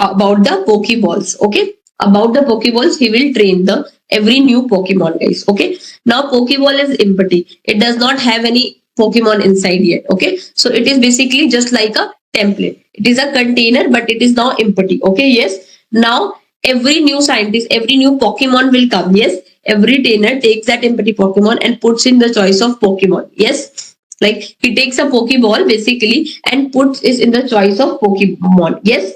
about the Pokeballs. Okay, about the Pokeballs, he will train the every new Pokemon, guys. Okay, now Pokeball is empty. It does not have any Pokemon inside yet. Okay. So it is basically just like a template. It is a container, but it is now empty. Okay. Yes. Now every new scientist, every new Pokemon will come. Yes. Every trainer takes that empty Pokemon and puts in the choice of Pokemon. Yes. Like he takes a Pokeball basically and puts it in the choice of Pokemon. Yes.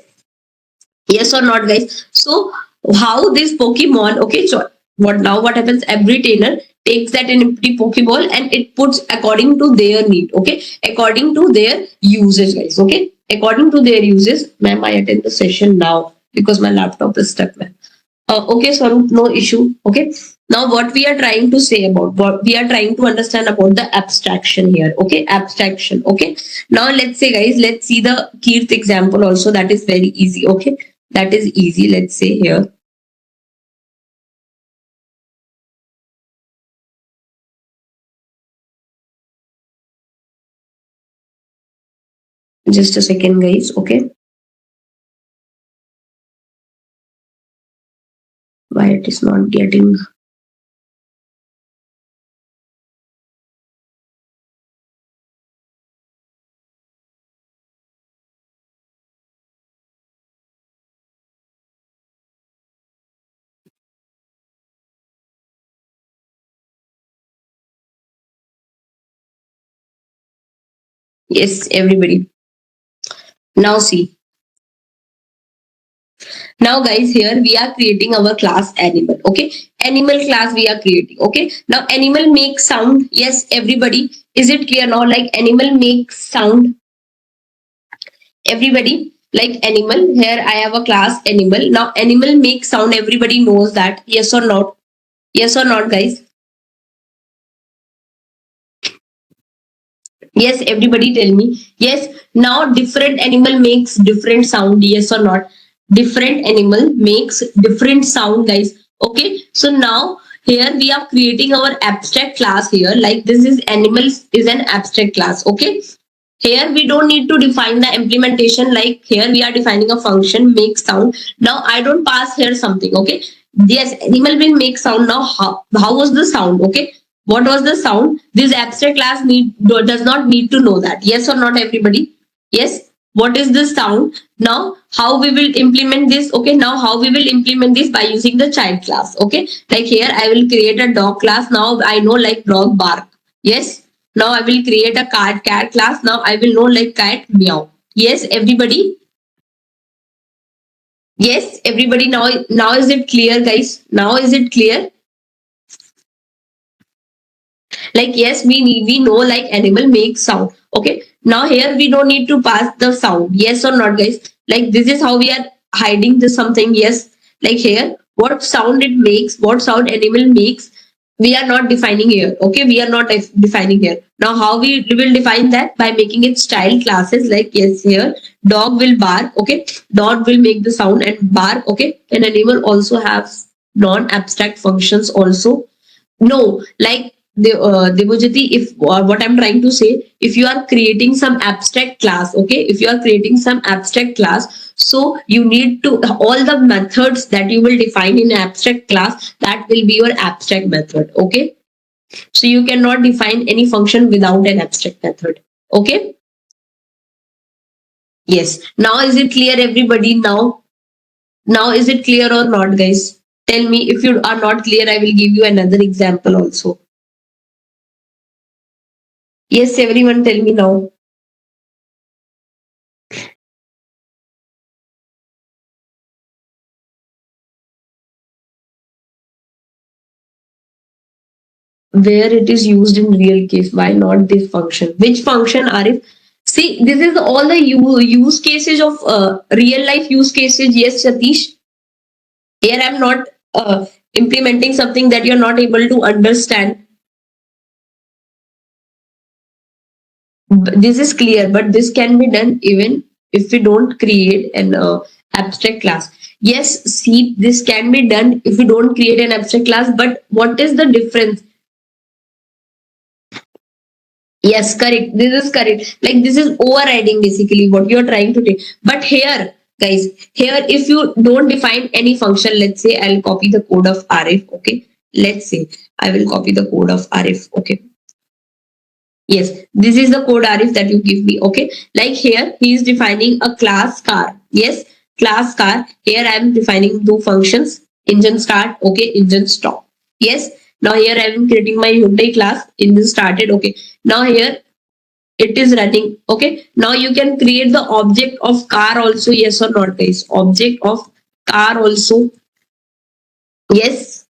Yes or not, guys? So how this Pokemon, okay, so what happens? Every trainer takes that empty Pokeball and it puts according to their need, okay, according to their uses, guys, okay, according to their uses. Ma'am, I attend the session now because my laptop is stuck, ma'am. Okay, Swaroop, no issue. Okay. Now, what we are trying to say about what we are trying to understand about the abstraction here. Okay, abstraction. Okay. Now, let's say, guys, let's see the Keith example also. That is very easy. Okay, that is easy. Let's say here. Just a second, guys. Okay, why it is not getting? Yes, everybody. Now see. Now, guys, here we are creating our class animal. Okay, animal class we are creating. Okay, now animal makes sound. Yes, everybody. Is it clear now? Like animal makes sound. Everybody, like animal. Here I have a class animal. Now animal makes sound. Everybody knows that. Yes or not? Yes or not, guys? Yes, everybody tell me. Yes. Now different animal makes different sound. Yes or not? Different animal makes different sound, guys. Okay. So now here we are creating our abstract class here. Like this is animals is an abstract class. Okay. Here we don't need to define the implementation. Like here we are defining a function make sound. Now I don't pass here something. Okay. Yes, animal will make sound. Now how was the sound? Okay. What was the sound? This abstract class does not need to know that. Yes or not, everybody? Yes. What is the sound? Now how we will implement this? Okay. Now how we will implement this by using the child class. Okay. Like here I will create a dog class. Now I know like dog bark. Yes. Now I will create a cat class. Now I will know like cat meow. Yes, everybody. Yes, everybody. Now is it clear, guys? Now is it clear? Like yes, we know like animal makes sound. Okay. Now here we don't need to pass the sound. Yes or not, guys? Like this is how we are hiding the something. Yes. Like here, what sound it makes, what sound animal makes, we are not defining here. Okay, we are not defining here. Now how we will define that? By making it style classes. Like yes, here dog will bark. Okay, dog will make the sound and bark. Okay, an animal also have non-abstract functions also. No, like Devojyoti, if what I'm trying to say, if you are creating some abstract class, okay, if you are creating some abstract class, so you need to all the methods that you will define in abstract class, that will be your abstract method, okay. So you cannot define any function without an abstract method, okay. Yes. Now is it clear, everybody? Now is it clear or not, guys? Tell me if you are not clear. I will give you another example also. Yes, everyone, tell me now. Where it is used in real case, why not this function? Which function, Arif? See, this is all the use cases of real life use cases. Yes, Satish. Here I'm not implementing something that you're not able to understand. This is clear, but this can be done even if we don't create an abstract class. Yes, see, this can be done if we don't create an abstract class, but what is the difference? Yes, correct. This is correct. Like this is overriding basically what you're trying to do. But here, guys, here if you don't define any function, let's say I'll copy the code of Arif. Okay. Let's say I will copy the code of Arif. Okay. Yes, this is the code, Arif, that you give me. Okay. Like here, he is defining a class car. Yes, class car. Here I am defining two functions. Engine start. Okay. Engine stop. Yes. Now here I am creating my Hyundai class. Engine started. Okay. Now here it is running. Okay. Now you can create the object of car also. Yes or not, guys? Object of car also. Yes.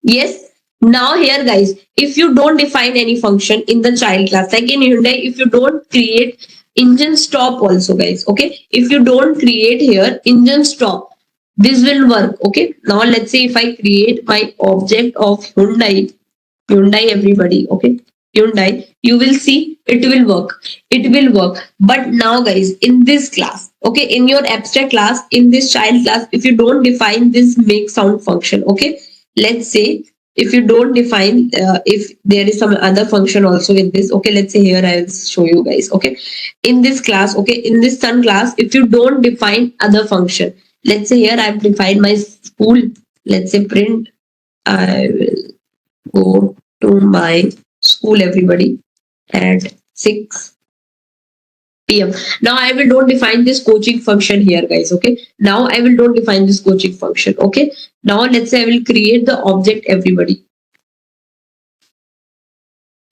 Yes. Now here, guys, if you don't define any function in the child class, like in Hyundai, if you don't create engine stop also, guys, okay, if you don't create here engine stop, this will work. Okay. Now let's say if I create my object of Hyundai, everybody, okay, Hyundai, you will see it will work. It will work. But now, guys, in this class, okay, in your abstract class, in this child class, if you don't define this make sound function, okay, let's say if you don't define if there is some other function also in this, okay, let's say here I'll show you guys, okay, in this class, okay, in this sun class, if you don't define other function, let's say here I've defined my school, let's say print, I will go to my school, everybody, at 6 p.m. Now I will don't define this coaching function here, guys. Okay. Now I will don't define this coaching function. Okay. Now let's say I will create the object, everybody.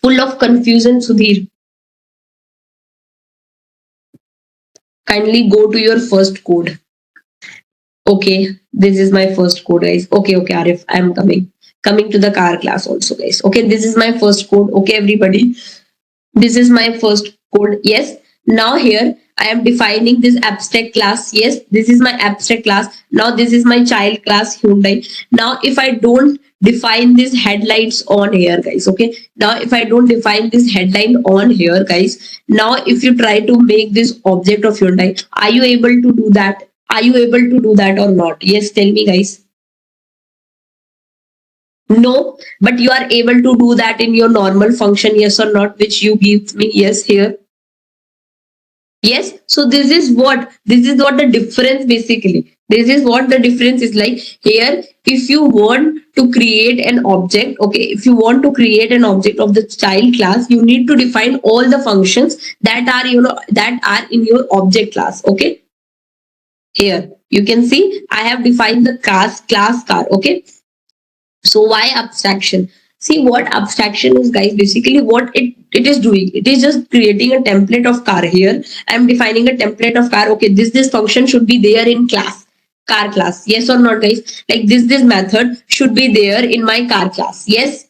Full of confusion, Sudhir. Kindly go to your first code. Okay. This is my first code, guys. Okay. Okay, Arif, I'm coming. Coming to the car class also, guys. Okay. This is my first code. Okay, everybody. This is my first code. Yes. Now here I am defining this abstract class. Yes, this is my abstract class. Now this is my child class Hyundai. Now if I don't define these headlights on here, guys, okay, now if I don't define this headline on here, guys, now if you try to make this object of Hyundai, are you able to do that? Are you able to do that or not? Yes, tell me, guys. No, but you are able to do that in your normal function, yes or not, which you give me. Yes, here. Yes. So this is what the difference basically. This is what the difference is like here. If you want to create an object, okay, if you want to create an object of the child class, you need to define all the functions that are, that are in your object class. Okay. Here you can see I have defined the class car. Okay. So why abstraction? See what abstraction is, guys. Basically, what it is doing, it is just creating a template of car. Here, I'm defining a template of car. Okay, this function should be there in car class. Yes or not, guys? Like this method should be there in my car class. Yes.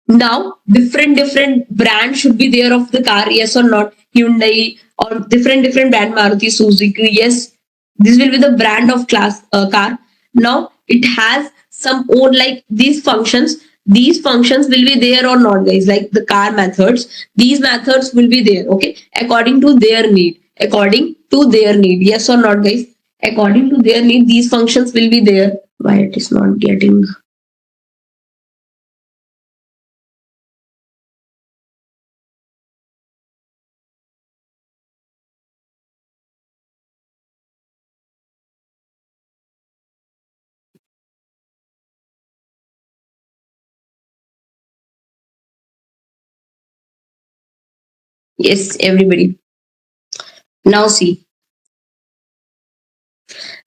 Now different brand should be there of the car. Yes or not? Hyundai or different brand, Maruti, Suzuki. Yes, this will be the brand of class car. Now it has some own, like these functions will be there or not, guys, like the car methods, these methods will be there, okay, according to their need, yes or not, guys, According to their need, these functions will be there. Why it is not getting? Yes, everybody. Now see.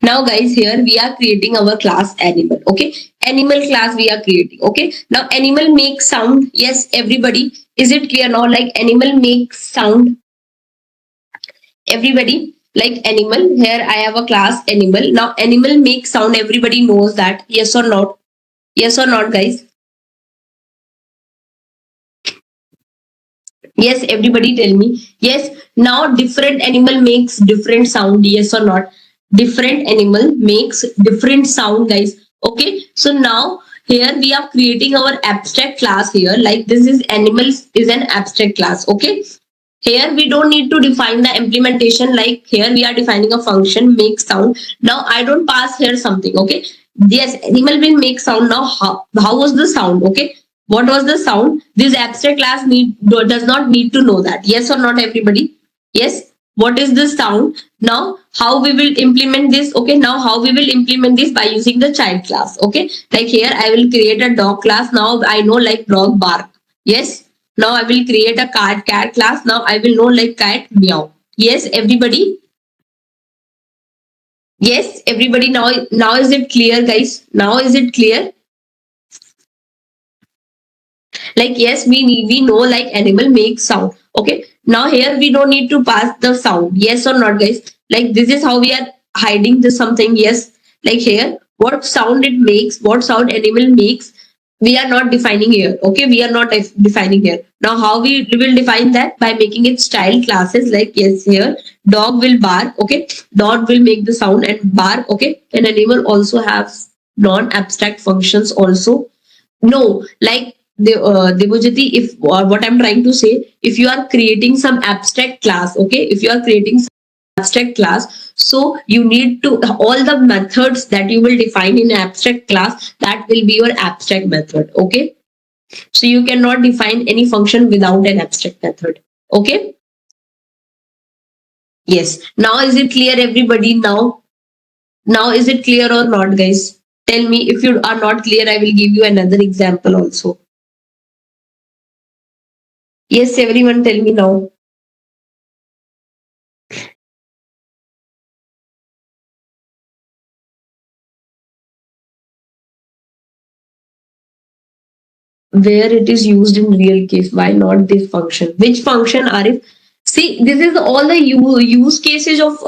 Now guys, here we are creating our class animal. Okay, animal class we are creating. Okay, now animal makes sound. Yes, everybody. Is it clear now? Like animal makes sound. Everybody, like animal. Here I have a class animal. Now animal makes sound. Everybody knows that. Yes or not? Yes or not, guys? Yes, everybody tell me. Yes, now different animal makes different sound. Yes or not? Different animal makes different sound, guys. Okay, so now here we are creating our abstract class here. Like this is animals is an abstract class. Okay, here we don't need to define the implementation. Like here we are defining a function make sound. Now I don't pass here something. Okay, yes, animal will make sound. Now how was the sound? Okay, what was the sound? This abstract class does not need to know that. Yes or not, everybody? Yes, what is the sound? Now how we will implement this? Okay, now how we will implement this? By using the child class. Okay, like here I will create a dog class. Now I know like dog bark. Yes, now I will create a cat class. Now I will know like cat meow. Yes, everybody. Yes, everybody. Now is it clear, guys? Now is it clear? Like yes, we know like animal makes sound. Okay. Now here we don't need to pass the sound. Yes or not, guys? Like this is how we are hiding the something. Yes. Like here, what sound it makes, what sound animal makes, we are not defining here. Okay, we are not defining here. Now how we will define that? By making it child classes. Like yes, here dog will bark. Okay, dog will make the sound and bark. Okay, an animal also has non-abstract functions also. No, like Devojyoti, if what I'm trying to say, if you are creating some abstract class, okay, if you are creating some abstract class, so you need to all the methods that you will define in abstract class, that will be your abstract method. Okay, so you cannot define any function without an abstract method. Okay, yes. Now is it clear, everybody? Now is it clear or not, guys? Tell me if you are not clear. I will give you another example also. Yes, everyone, tell me now. Where it is used in real case. Why not this function? Which function, Arif? See, this is all the use cases of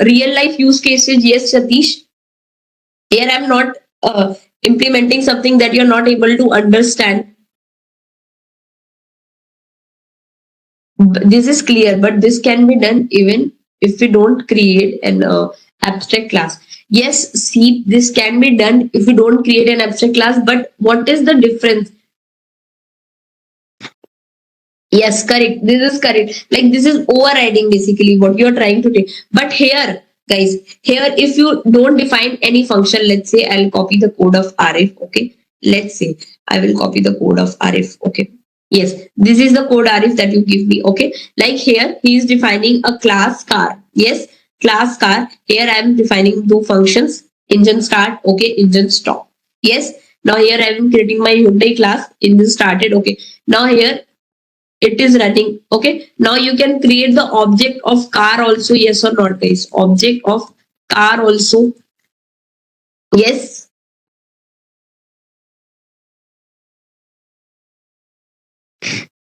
real life use cases. Yes, Satish. Here I'm not implementing something that you're not able to understand. This is clear, but this can be done even if we don't create an abstract class. Yes, see, this can be done if we don't create an abstract class, but what is the difference? Yes, correct. This is correct. Like this is overriding basically what you're trying to do. But here, guys, here if you don't define any function, let's say I'll copy the code of Arif. Okay. Let's say I will copy the code of Arif. Okay. Yes, this is the code Arif that you give me. Okay. Like here, he is defining a class car. Yes, class car. Here I am defining two functions. Engine start. Okay. Engine stop. Yes. Now here I am creating my Hyundai class. Engine started. Okay. Now here it is running. Okay, now you can create the object of car also. Yes or not, guys? Object of car also. Yes.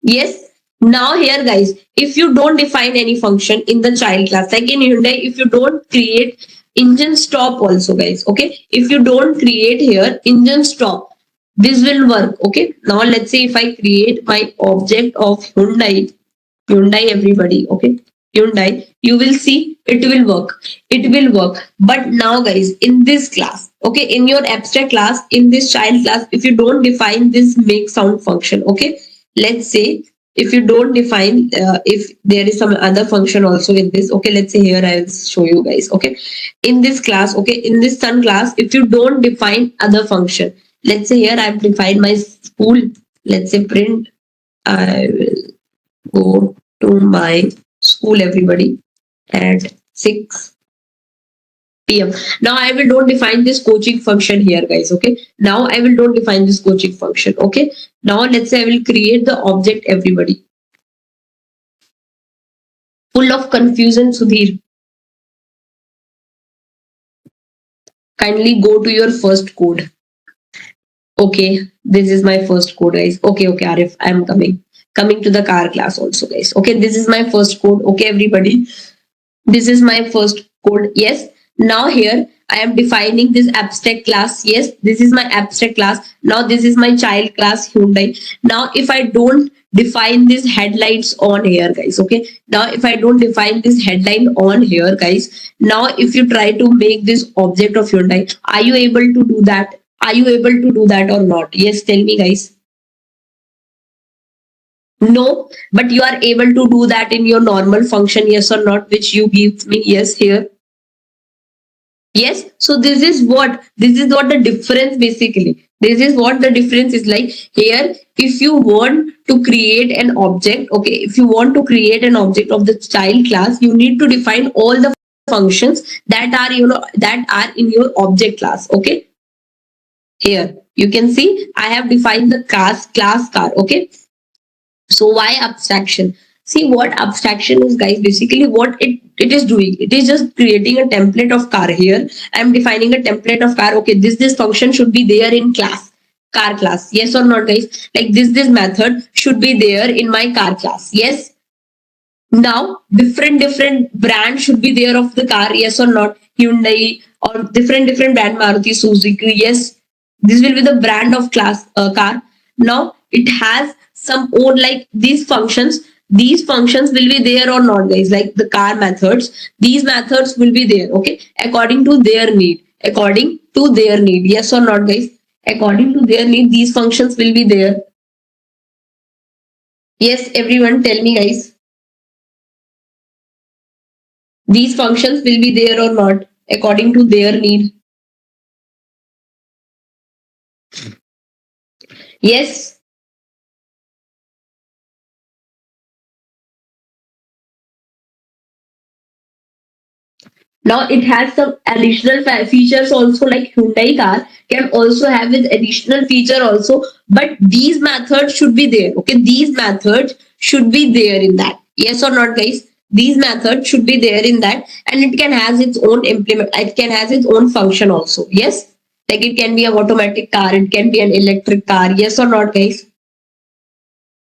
Yes. Now here, guys, if you don't define any function in the child class, like in Hyundai, if you don't create engine stop also, guys, okay, if you don't create here engine stop, this will work. Okay, now let's say if I create my object of Hyundai, everybody. Okay, Hyundai, you will see it will work. It will work. But now, guys, in this class, okay, in your abstract class, in this child class, if you don't define this make sound function, okay, let's say if you don't define, if there is some other function also in this, okay, let's say here I'll show you guys. Okay, in this class, okay, in this sun class, if you don't define other function, let's say here I've defined my school, let's say print, I will go to my school, everybody, at 6 p.m. Now I will don't define this coaching function here, guys. Okay, now I will don't define this coaching function. Okay, now let's say I will create the object, everybody. Full of confusion, Sudhir. Kindly go to your first code. Okay, this is my first code, guys. Okay, okay, Arif, I'm coming to the car class also, guys. Okay, this is my first code. Okay, everybody, this is my first code. Yes, now here I am defining this abstract class. Yes, this is my abstract class. Now this is my child class, Hyundai. Now if I don't define these headlights on here, guys, okay, now if I don't define this headline on here, guys, now if you try to make this object of Hyundai, are you able to do that? Are you able to do that or not? Yes, tell me, guys. No, but you are able to do that in your normal function, yes or not, which you give me. Yes, here. Yes, so this is what the difference, basically. This is what the difference is like here. If you want to create an object, okay, if you want to create an object of the child class, you need to define all the functions that are, that are in your object class. Okay, here you can see I have defined the class car. Okay, so why abstraction? See what abstraction is, guys. Basically, what it is doing, it is just creating a template of car. Here I am defining a template of car. Okay, this function should be there in class, car class. Yes or not, guys? Like this method should be there in my car class. Yes. Now different brand should be there of the car. Yes or not? Hyundai or different brand, Maruti, Suzuki. Yes, this will be the brand of class car. Now it has some own, like these functions. These functions will be there or not, guys? Like the car methods. These methods will be there. Okay, according to their need. According to their need. Yes or not, guys? According to their need, these functions will be there. Yes, everyone, tell me, guys. These functions will be there or not according to their need. Yes. Now it has some additional features also, like Hyundai car can also have its additional feature also, but these methods should be there. Okay, these methods should be there in that. Yes or not, guys? These methods should be there in that, and it can has its own implement. It can has its own function also. Yes, like it can be an automatic car, it can be an electric car. Yes or not, guys?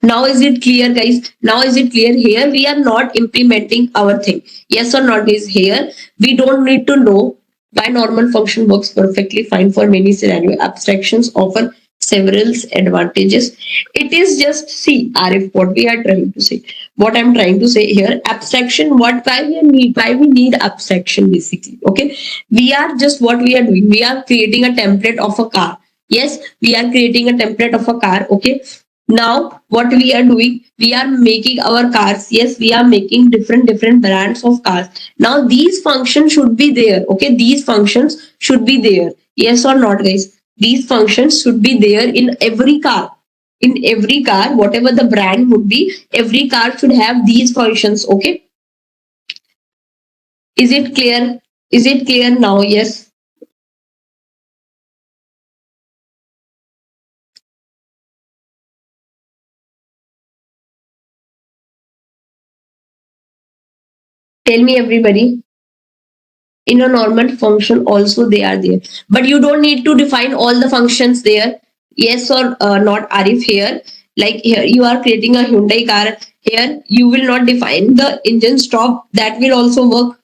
Now is it clear, guys? Now is it clear? Here we are not implementing our thing. Yes or not, is here we don't need to know why normal function works perfectly fine for many scenario. Abstractions offer several advantages. It is just, see, Arif, what we are trying to say. What I'm trying to say here, abstraction. Why we need abstraction, basically. Okay, we are just, what we are doing. We are creating a template of a car. Yes, we are creating a template of a car. Okay, now what we are doing, we are making our cars. Yes, we are making different brands of cars. Now these functions should be there. Okay, these functions should be there. Yes or not, guys? These functions should be there in every car. In every car, whatever the brand would be, every car should have these functions. Okay, is it clear? Is it clear now? Yes. Tell me, everybody. In a normal function also they are there, but you don't need to define all the functions there. Yes or not, Arif? Here, like here you are creating a Hyundai car. Here you will not define the engine stop. That will also work.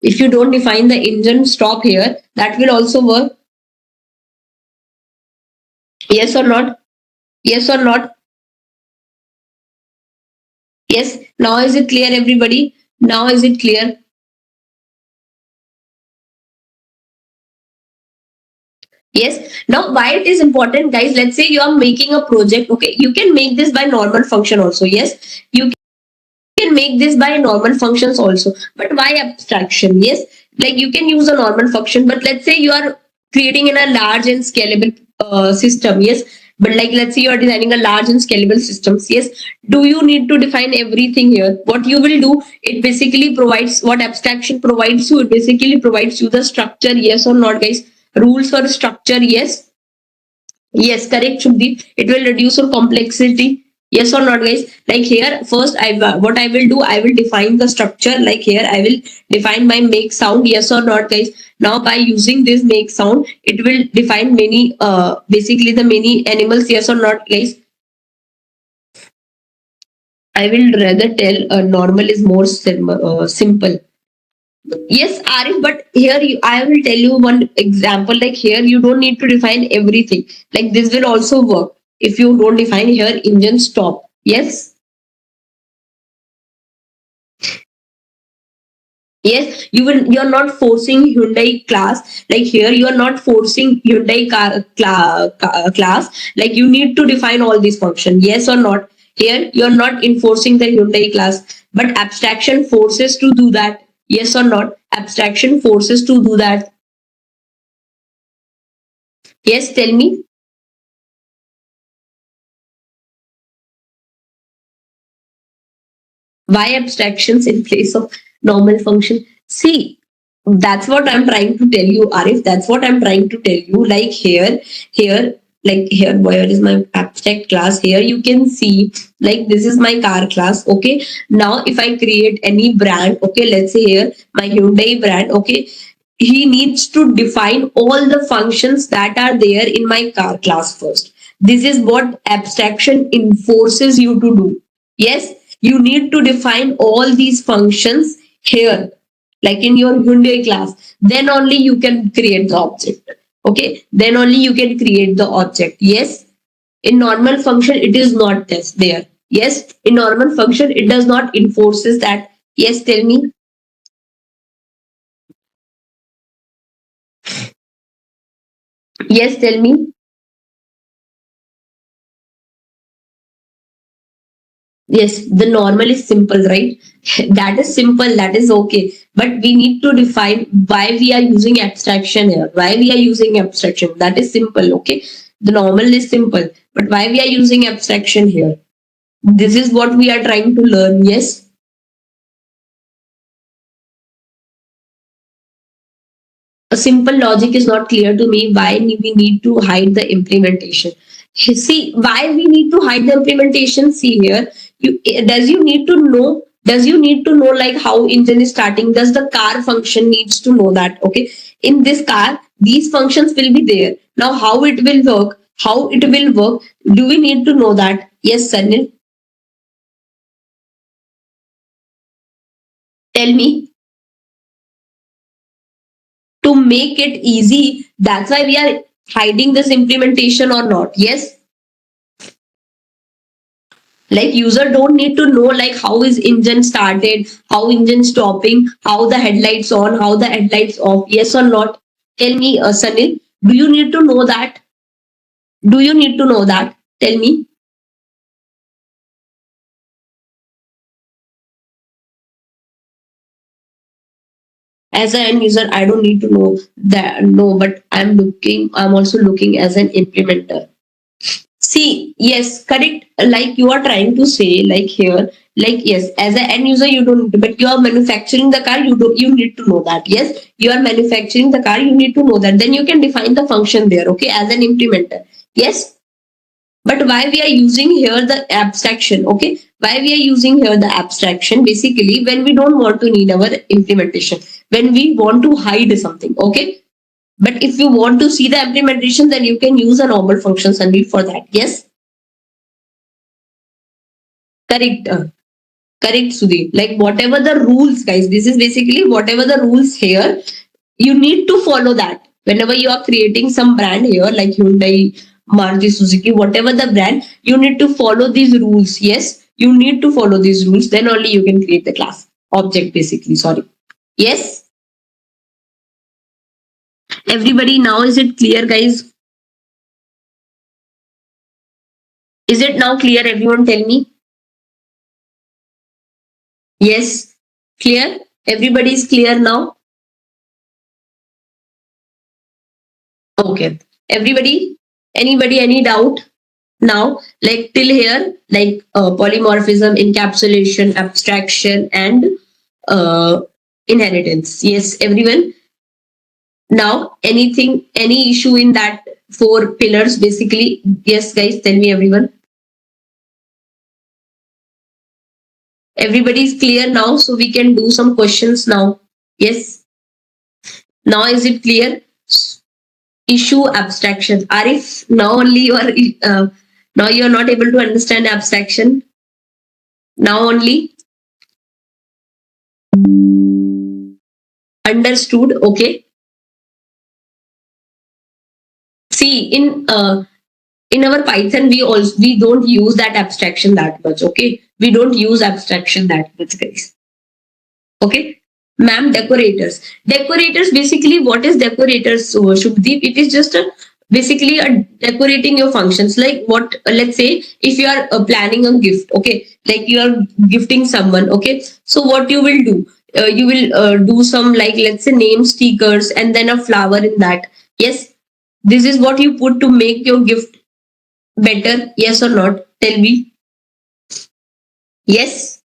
If you don't define the engine stop here, that will also work. Yes or not? Yes or not? Yes. Now is it clear, everybody? Now is it clear? Yes. Now, why it is important, guys? Let's say you are making a project. Okay, you can make this by normal function also. Yes, you can make this by normal functions also. But why abstraction? Yes, like you can use a normal function. But let's say you are creating in a large and scalable system. Yes. But like let's say you are designing a large and scalable systems. Yes. Do you need to define everything here? What you will do, it basically provides what abstraction provides you. It basically provides you the structure. Yes or not, guys? Rules for structure. Yes. Yes, correct, Shubdeep. It will reduce your complexity. Yes or not, guys? Like here, first, what I will do, I will define the structure. Like here, I will define my make sound. Yes or not, guys? Now, by using this make sound, it will define many, basically the many animals. Yes or not, guys? I will rather tell normal is more simple. Yes, Arif, but here I will tell you one example. Like here, you don't need to define everything. Like this will also work if you don't define here engine stop. Yes, yes, you will. You are not forcing Hyundai class. Like here, you are not forcing Hyundai class. Like you need to define all these functions. Yes or not? Here, you are not enforcing the Hyundai class, but abstraction forces to do that. Yes or not? Abstraction forces to do that. Yes, tell me. Why abstractions in place of normal function? See, that's what I'm trying to tell you, Arif. That's what I'm trying to tell you. Like here, like here, where is my abstract class? Here you can see, like this is my car class. Okay. Now, if I create any brand, okay, let's say here my Hyundai brand, okay, he needs to define all the functions that are there in my car class first. This is what abstraction enforces you to do. Yes, you need to define all these functions here, like in your Hyundai class. Then only you can create the object. Okay, then only you can create the object. Yes, in normal function, it is not there. Yes, in normal function, it does not enforces that. Yes, tell me. Yes, tell me. Yes, the normal is simple, right? That is simple, that is okay. But we need to define why we are using abstraction here. Why we are using abstraction. That is simple, okay? The normal is simple. But why we are using abstraction here? This is what we are trying to learn. Yes. A simple logic is not clear to me why we need to hide the implementation. See, why we need to hide the implementation? See here, does you need to know like how engine is starting? Does the car function needs to know that? Okay, in this car, these functions will be there. Now, how it will work? How it will work? Do we need to know that? Yes, Sanil, tell me. To make it easy, that's why we are hiding this implementation or not. Yes, like user don't need to know like how is engine started, how engine stopping, how the headlights on, how the headlights off. Yes or not? Tell me, Sanil, do you need to know that? Do you need to know that? Tell me. As an end user, I don't need to know that. No, but I'm also looking as an implementer. See, yes, correct. Like you are trying to say, like here, like yes, as an end user, you don't, but you are manufacturing the car, you need to know that. Yes, you are manufacturing the car, you need to know that. Then you can define the function there, okay, as an implementer. Yes, but why we are using here the abstraction, okay? Why we are using here the abstraction? Basically, when we don't want to need our implementation, when we want to hide something, okay? But if you want to see the implementation, then you can use a normal functions only for that. Yes, correct. Correct, Sudhi. Like whatever the rules, guys, this is basically whatever the rules here, you need to follow that. Whenever you are creating some brand here, like Hyundai, Maruti Suzuki, whatever the brand, you need to follow these rules. Yes, you need to follow these rules. Then only you can create the class object, basically. Sorry. Yes. Everybody, now is it clear, guys? Is it now clear? Everyone tell me. Yes, clear? Everybody is clear now? Okay. Everybody? Anybody, any doubt? Now, like till here, like polymorphism, encapsulation, abstraction, and uh, inheritance. Yes, everyone. Now, anything, any issue in that four pillars, basically? Yes, guys, tell me, everyone. Everybody is clear now, so we can do some questions now. Yes. Now, is it clear? Issue abstraction. Arif, now only you are. Now you are not able to understand abstraction. Now only understood. Okay. See, in our Python, we don't use that abstraction that much. Okay, we don't use abstraction that much, guys. Okay, ma'am, decorators. Decorators, basically, what is decorators? So, Shubdeep, it is just a basically a decorating your functions. Like what? Let's say if you are planning a gift. Okay, like you are gifting someone. Okay, so what you will do? You will do some, like, let's say, name stickers and then a flower in that. Yes, this is what you put to make your gift better. Yes or not? Tell me. Yes.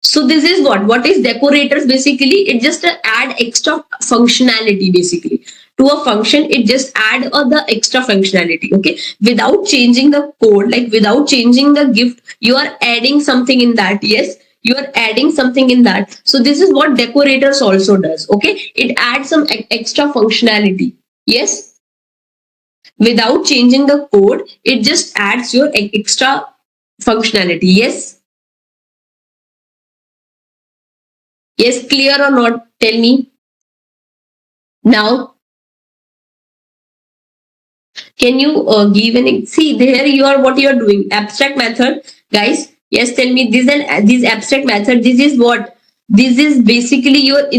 So this is what is decorators, basically it just add extra functionality, basically to a function. It just add the extra functionality. Okay, without changing the code, like without changing the gift, you are adding something in that. Yes, you are adding something in that. So this is what decorators also does. Okay, it adds some extra functionality. Yes, without changing the code, it just adds your extra functionality. Yes. Yes, clear or not? Tell me. Now, can you give an see there you are what you are doing abstract method, guys? Yes, tell me this and this abstract method. This is what this is basically your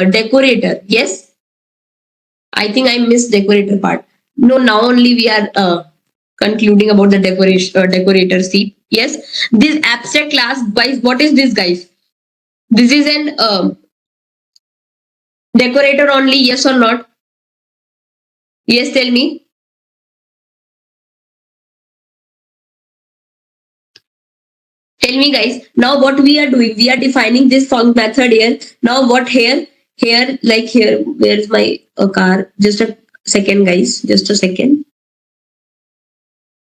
decorator. Yes, I think I missed decorator part. No, now only we are concluding about the decoration decorator. See, yes, this abstract class, guys. What is this, guys? This is an decorator only. Yes or not? Yes, tell me. Tell me, guys. Now, what we are doing? We are defining this func method here. Now, what here? Here, like here. Where's my car? Just a second, guys. Just a second.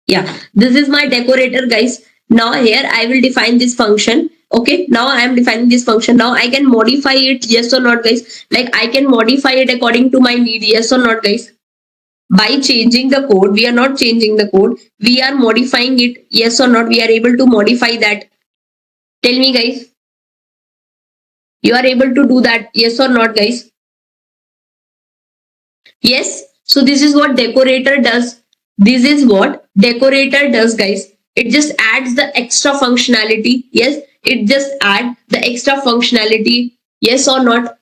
Yeah, this is my decorator, guys. Now here I will define this function. Okay. Now I am defining this function. Now I can modify it. Yes or not, guys? Like I can modify it according to my need. Yes or not, guys? By changing the code, we are not changing the code. We are modifying it. Yes or not? We are able to modify that. Tell me, guys. You are able to do that, yes or not, guys? Yes. So this is what decorator does. This is what decorator does, guys. It just adds the extra functionality. Yes, it just add the extra functionality. Yes or not?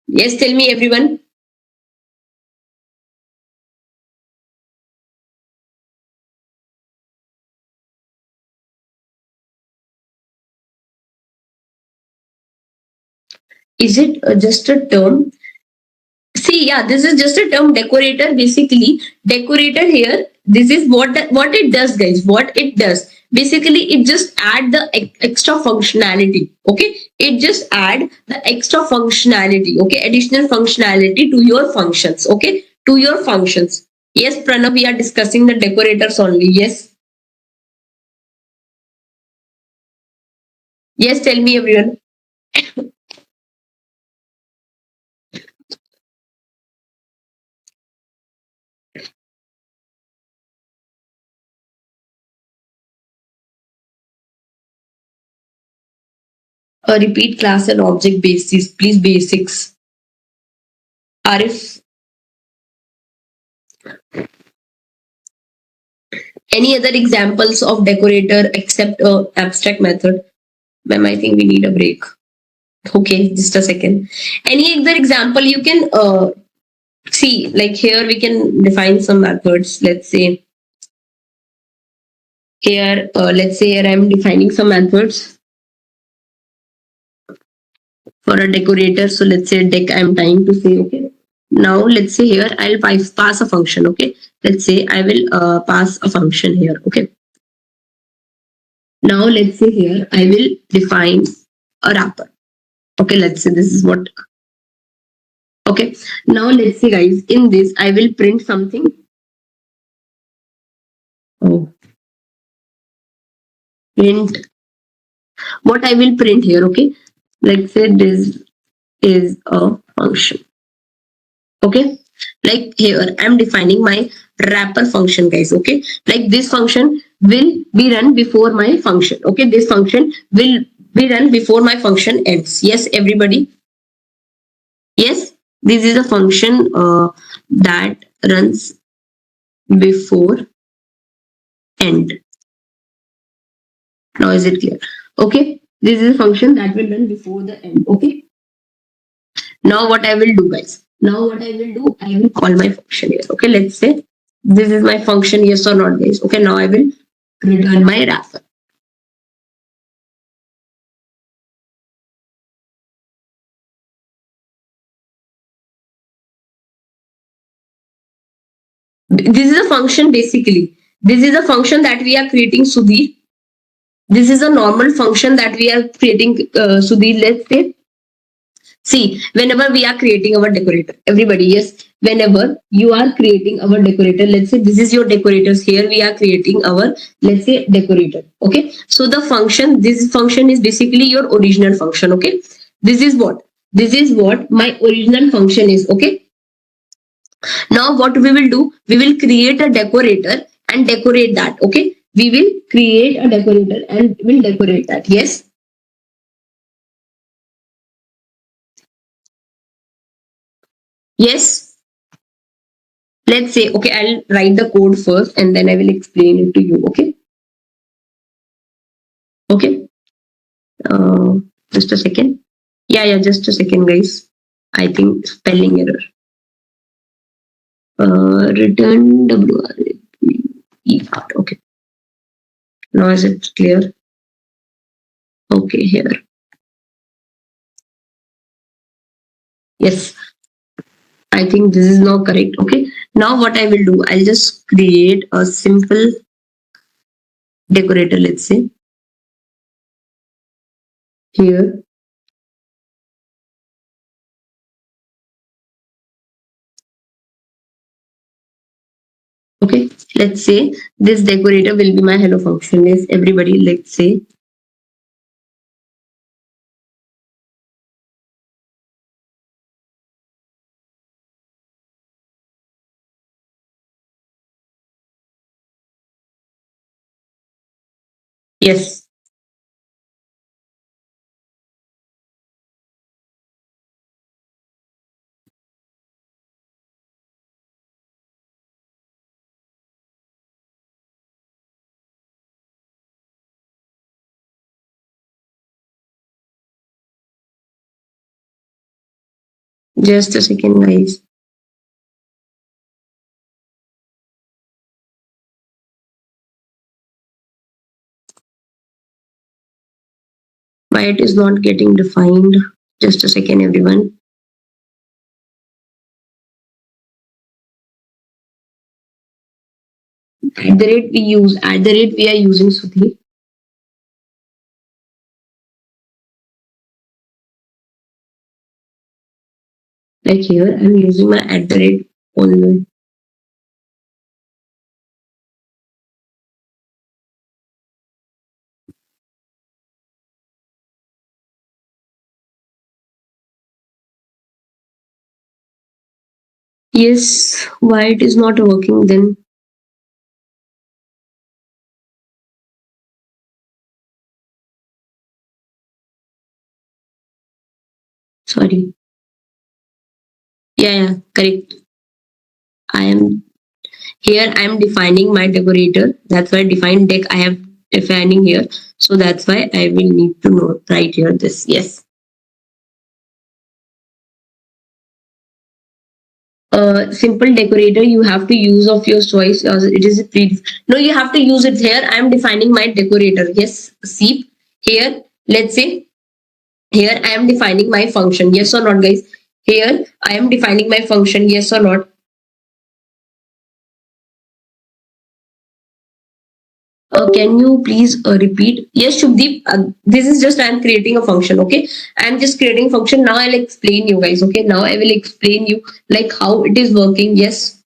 Yes, tell me, everyone. Is it just a term? See, yeah, this is just a term, decorator. Basically, decorator here. This is what it does, guys. What it does. Basically, it just add the extra functionality. Okay, it just add the extra functionality. Okay, additional functionality to your functions. Okay, to your functions. Yes, Pranav, we are discussing the decorators only. Yes. Yes, tell me, everyone. Repeat class and object basis, please. Basics. Arif, any other examples of decorator except abstract method? Ma'am, I think we need a break. Okay, just a second. Any other example you can see? Like here we can define some methods. Let's say here I'm defining some methods for a decorator. So let's say dec I'm trying to say, okay. Now let's say here I'll pass a function, okay. Let's say I will pass a function here, okay. Now let's say here I will define a wrapper. Okay, let's say this is what, okay. Now let's say guys, in this I will print something. Oh, print what I will print here, okay. Let's say this is a function, okay. Like here I'm defining my wrapper function, guys, okay. Like this function will be run before my function, okay. This function will be run before my function ends. Yes, everybody. Yes, this is a function that runs before end. Now is it clear? Okay, this is a function that will run before the end, okay. Now what I will do, guys, now what I will do, I will call my function here, okay. Let's say this is my function, yes or not, guys. Okay, now I will return my wrapper. This is a function basically. This is a function that we are creating, Sudhir. This is a normal function that we are creating, Sudhir. Let's say, see, whenever we are creating our decorator, everybody, yes, whenever you are creating our decorator, let's say this is your decorators. Here we are creating our, let's say, decorator. Okay. So the function, this function is basically your original function. Okay. This is what? This is what my original function is. Okay. Now what we will do, we will create a decorator and decorate that. Okay, we will create a decorator and will decorate that. Yes, yes. Let's say, okay, I'll write the code first and then I will explain it to you. Okay, okay. uh, just a second. Yeah, just a second, guys. I think spelling error. Return WR. Okay, now is it clear? Okay, here. Yes, I think this is now correct. Okay. Now what I will do, I'll just create a simple decorator, let's say here. Okay. Let's say this decorator will be my hello function. Yes, everybody, let's say, yes. Just a second, guys. Why it is not getting defined? Just a second, everyone. At the rate we use, at the rate we are using, Sudhi. Like here, I'm using my at the rate only. Yes, why it is not working then? Sorry. Yeah, correct. I am here. I am defining my decorator. That's why define deck I have defining here. So that's why I will need to know right here this. Yes. simple decorator you have to use of your choice, it is no, you have to use it. Here I am defining my decorator. Yes, see here, let's say here I am defining my function. Yes or not, guys? Here I am defining my function. Yes or not? Can you please repeat? Yes, Shubdeep. This is just I am creating a function. Okay, I am just creating function. Now I'll explain you guys. Okay, now I will explain you like how it is working. Yes.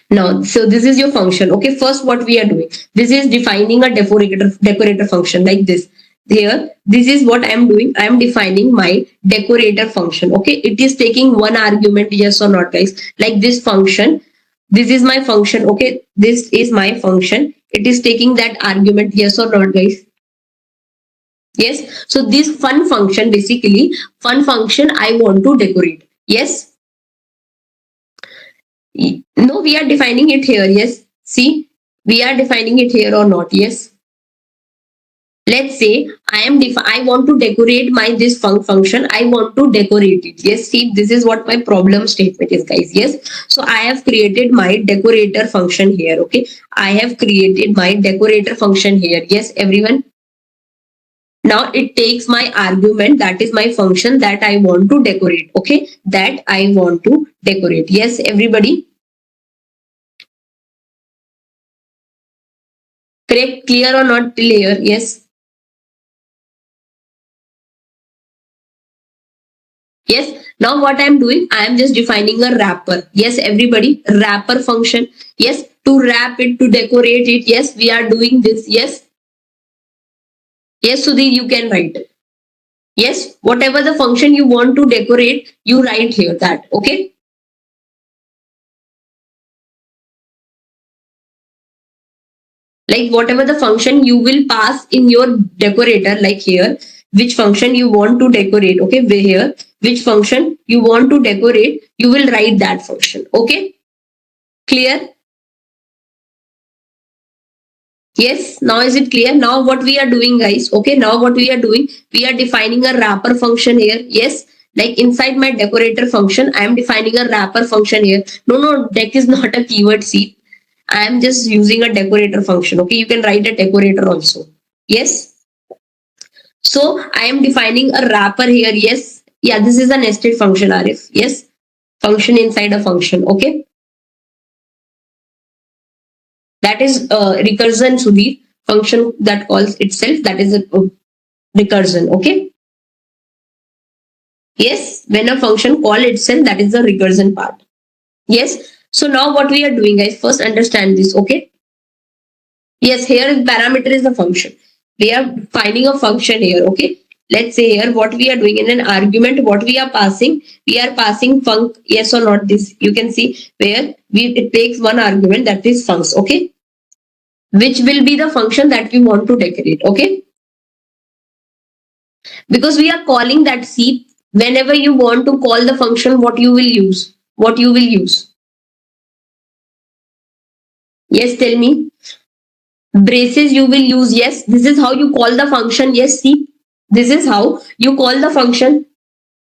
Now, so this is your function. Okay, first what we are doing. This is defining a decorator function like this. Here, this is what I am doing. I am defining my decorator function. Okay, it is taking one argument. Yes or not, guys? Like this function. This is my function. Okay, this is my function. It is taking that argument. Yes or not, guys? Yes. So this fun function, basically fun function, I want to decorate. Yes. No, we are defining it here. Yes. See, we are defining it here or not. Yes. Let's say I want to decorate my this function. I want to decorate it. Yes. See, this is what my problem statement is, guys. Yes. So I have created my decorator function here. Okay. I have created my decorator function here. Yes, everyone. Now it takes my argument, that is my function that I want to decorate. Okay. That I want to decorate. Yes, everybody. Correct, clear or not clear? Yes. Yes. Now what I'm doing, I am just defining a wrapper. Yes, everybody, wrapper function. Yes, to wrap it, to decorate it. Yes, we are doing this. Yes. Yes, Sudhir, you can write. Yes, whatever the function you want to decorate, you write here that. Okay. Like whatever the function you will pass in your decorator, like here, which function you want to decorate. Okay, here, which function you want to decorate, you will write that function. Okay, clear? Yes, now is it clear? Now what we are doing, guys? Okay, now what we are doing, we are defining a wrapper function here. Yes, like inside my decorator function, I am defining a wrapper function here. No, deck is not a keyword. See, I am just using a decorator function. Okay, you can write a decorator also. Yes. So I am defining a wrapper here. Yes. Yeah, this is a nested function, Arif. Yes. Function inside a function. Okay. That is recursion, Sudhir. Function that calls itself. That is a recursion. Okay. Yes. When a function call itself, that is the recursion part. Yes. So now what we are doing, guys, first understand this. Okay. Yes. Here parameter is the function. We are finding a function here. Okay. Let's say here what we are doing in an argument, what we are passing func, yes or not. This you can see where it takes one argument, that is funcs. Okay, which will be the function that we want to decorate. Okay, because we are calling that. See, whenever you want to call the function, what you will use, yes, tell me. Braces you will use. Yes, this is how you call the function. Yes, see, this is how you call the function.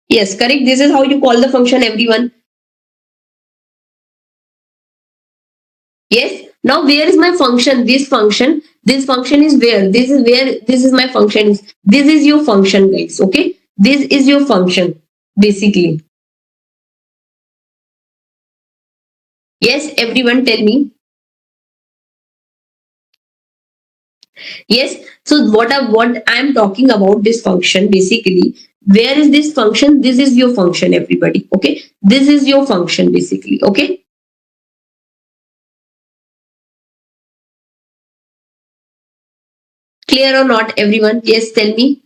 Yes, correct. This is how you call the function, everyone. Yes. Now where is my function? This function. This function is where? This is where this is my function. This is your function, guys. Okay. This is your function, basically. Yes, everyone tell me. Yes. So what I am talking about, this function, basically. Where is this function? This is your function, everybody. Okay. This is your function, basically. Okay. Clear or not, everyone? Yes, tell me.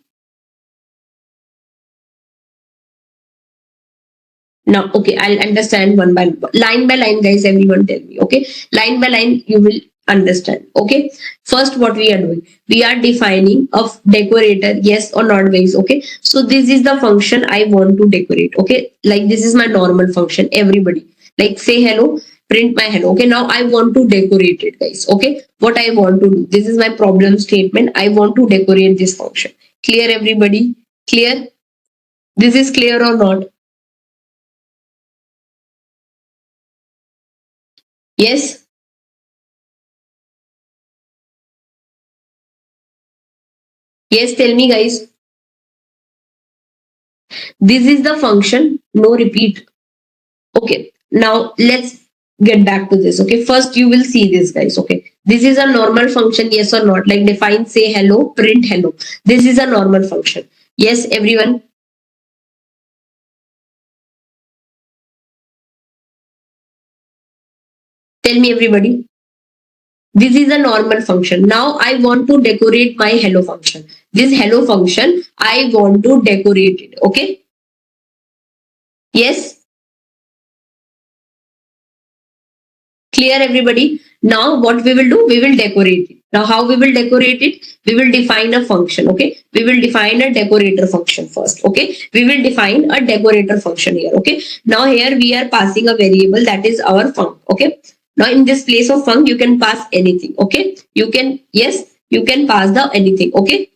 Now, okay, I'll understand one by line, guys. Everyone tell me, okay? Line by line, you will understand, okay? First, what we are doing, we are defining of decorator, yes or not, guys, okay? So this is the function I want to decorate, okay? Like this is my normal function, everybody. Like say hello, print my hello, okay? Now I want to decorate it, guys, okay? What I want to do, this is my problem statement. I want to decorate this function. Clear, everybody? Clear? This is clear or not? Yes. Yes, tell me guys. This is the function, no repeat. Okay, now let's get back to this. Okay, first you will see this, guys. Okay, this is a normal function, yes or not? Like define, say hello, print hello. This is a normal function. Yes, everyone. Tell me, everybody. This is a normal function. Now I want to decorate my hello function. This hello function, I want to decorate it. Okay. Yes. Clear, everybody? Now what we will do, we will decorate it. Now how we will decorate it? We will define a function. Okay, we will define a decorator function first. Okay, we will define a decorator function here. Okay, now here we are passing a variable, that is our func. Okay, now in this place of func you can pass anything. Okay, you can, yes, you can pass the anything. Okay.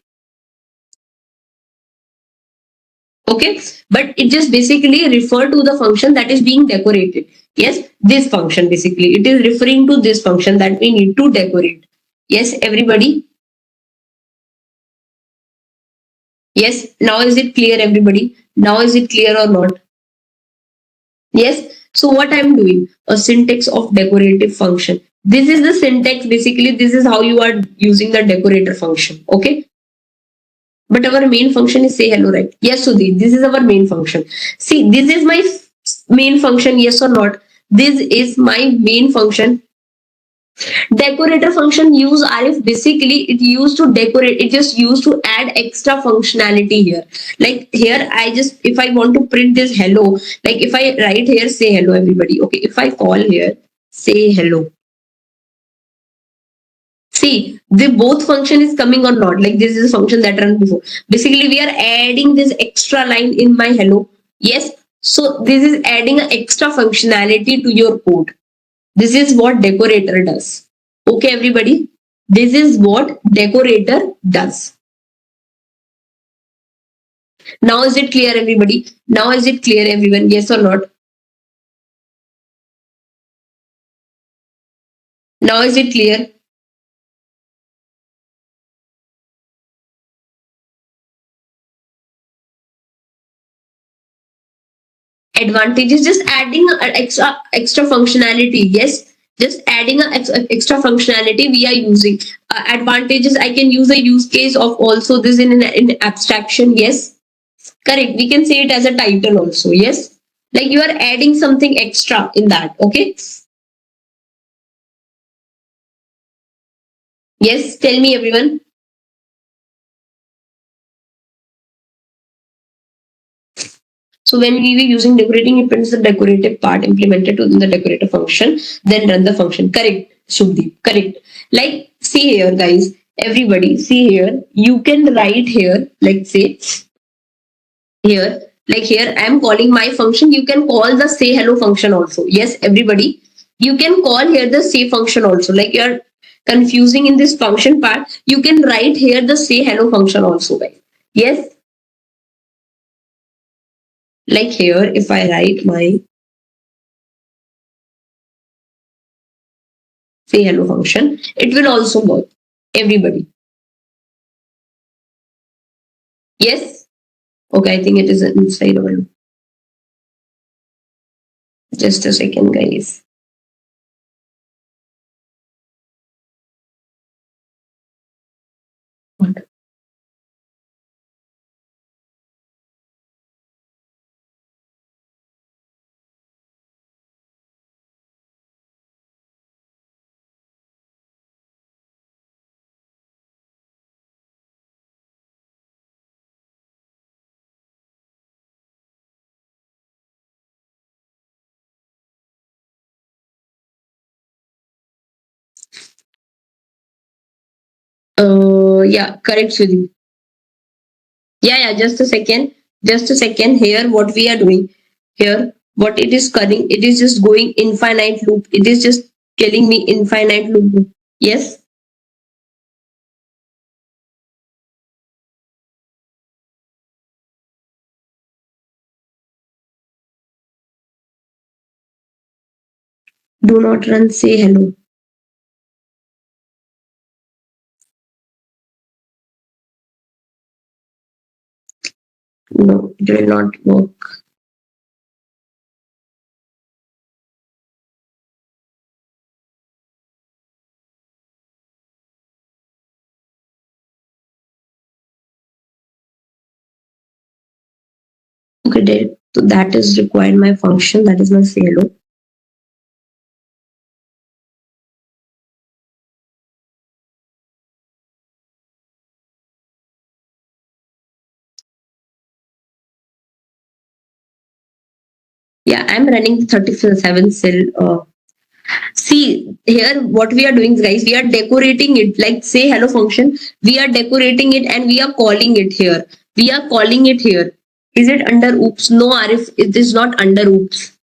Okay, but it just basically refer to the function that is being decorated. Yes, this function, basically it is referring to this function that we need to decorate. Yes, everybody. Yes, now is it clear, everybody? Now is it clear or not? Yes. So what I'm doing, a syntax of decorative function. This is the syntax, basically this is how you are using the decorator function. Okay, but our main function is say hello, right? Yes, Sudhi, this is our main function. See, this is my main function, yes or not? This is my main function. Decorator function use Arif, basically it used to decorate, it just used to add extra functionality here. Like here, I just, if I want to print this hello, like if I write here, say hello, everybody. Okay, if I call here, say hello. See, the both function is coming or not. Like this is a function that ran before. Basically, we are adding this extra line in my hello. Yes. So this is adding an extra functionality to your code. This is what decorator does. Okay, everybody. This is what decorator does. Now is it clear, everybody? Now is it clear, everyone? Yes or not? Now is it clear? Advantage is just adding extra functionality. Yes, just adding a extra functionality we are using. Advantages, I can use a use case of also this in abstraction. Yes, correct, we can say it as a title also. Yes, like you are adding something extra in that. Okay. Yes, tell me, everyone. So when we were using decorating, it prints the decorative part implemented within the decorator function, then run the function. Correct, Shubdeep. Correct. Like, see here, guys. Everybody, see here. You can write here, like say here, like here, I am calling my function. You can call the say hello function also. Yes, everybody. You can call here the say function also. Like you're confusing in this function part, you can write here the say hello function also, guys. Yes, like here, if I write my say hello function, it will also work. Everybody. Yes? Okay, I think it is inside all. Just a second, guys. Yeah, correct, Sudhi. Yeah, just a second. Just a second. Here, what we are doing here, what it is cutting, it is just going infinite loop. It is just telling me infinite loop. Yes? Do not run, say hello. No, it will not work. Okay, there. So that is required my function. That is my say hello. Yeah, I'm running the 37 cell. See here, what we are doing, guys, we are decorating it like say hello function. We are decorating it and we are calling it here. We are calling it here. Is it under oops? No, Arif, it is not under oops.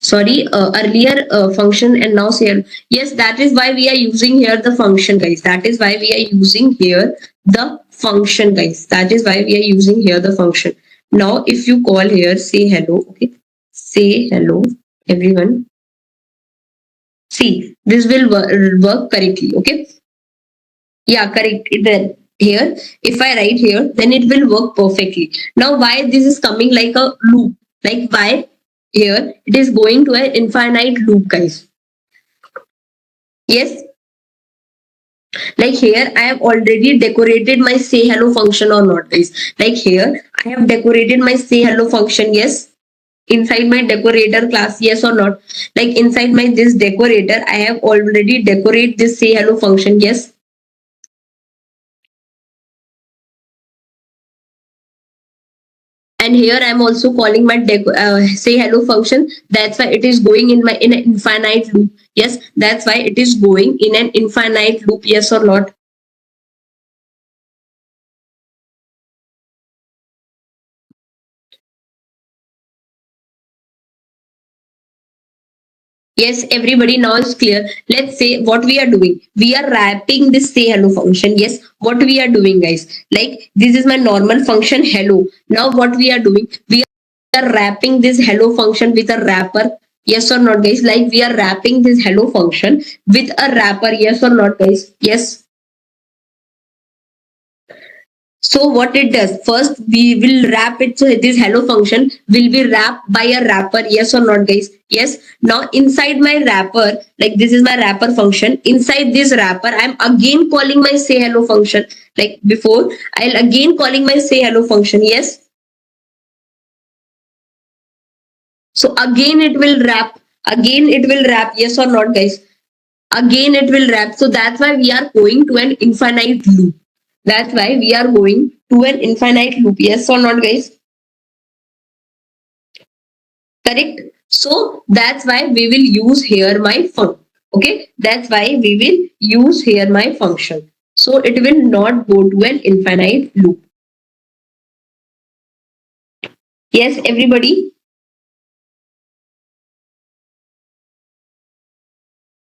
Sorry, earlier function and now say hello. Yes, that is why we are using here the function, guys. That is why we are using here the function, guys. That is why we are using here the function. Now, if you call here, say hello, okay? Say hello, everyone. See, this will work correctly, okay? Yeah, correct. Then here, if I write here, then it will work perfectly. Now, why this is coming like a loop? Like why here it is going to an infinite loop, guys? Yes, like here I have already decorated my say hello function or not, guys. Like here I have decorated my say hello function. Yes, inside my decorator class, yes or not? Like inside my this decorator I have already decorate this say hello function. Yes. And here I'm also calling my say hello function. That's why it is going in an infinite loop. Yes, that's why it is going in an infinite loop. Yes or not? Yes, everybody now is clear. Let's say what we are doing. We are wrapping this say hello function. Yes, what we are doing, guys. Like this is my normal function hello. Now what we are doing, we are wrapping this hello function with a wrapper. Yes or not, guys? Like we are wrapping this hello function with a wrapper. Yes or not, guys? Yes. So what it does, first we will wrap it. So this hello function will be wrapped by a wrapper. Yes or not, guys? Yes. Now inside my wrapper, like this is my wrapper function. Inside this wrapper, I'm again calling my say hello function. Like before, I'll again calling my say hello function. Yes. So again it will wrap. Again it will wrap. Yes or not, guys? Again it will wrap. So that's why we are going to an infinite loop. That's why we are going to an infinite loop. Yes or not, guys? Correct. So that's why we will use here my function. Okay, that's why we will use here my function. So it will not go to an infinite loop. Yes, everybody.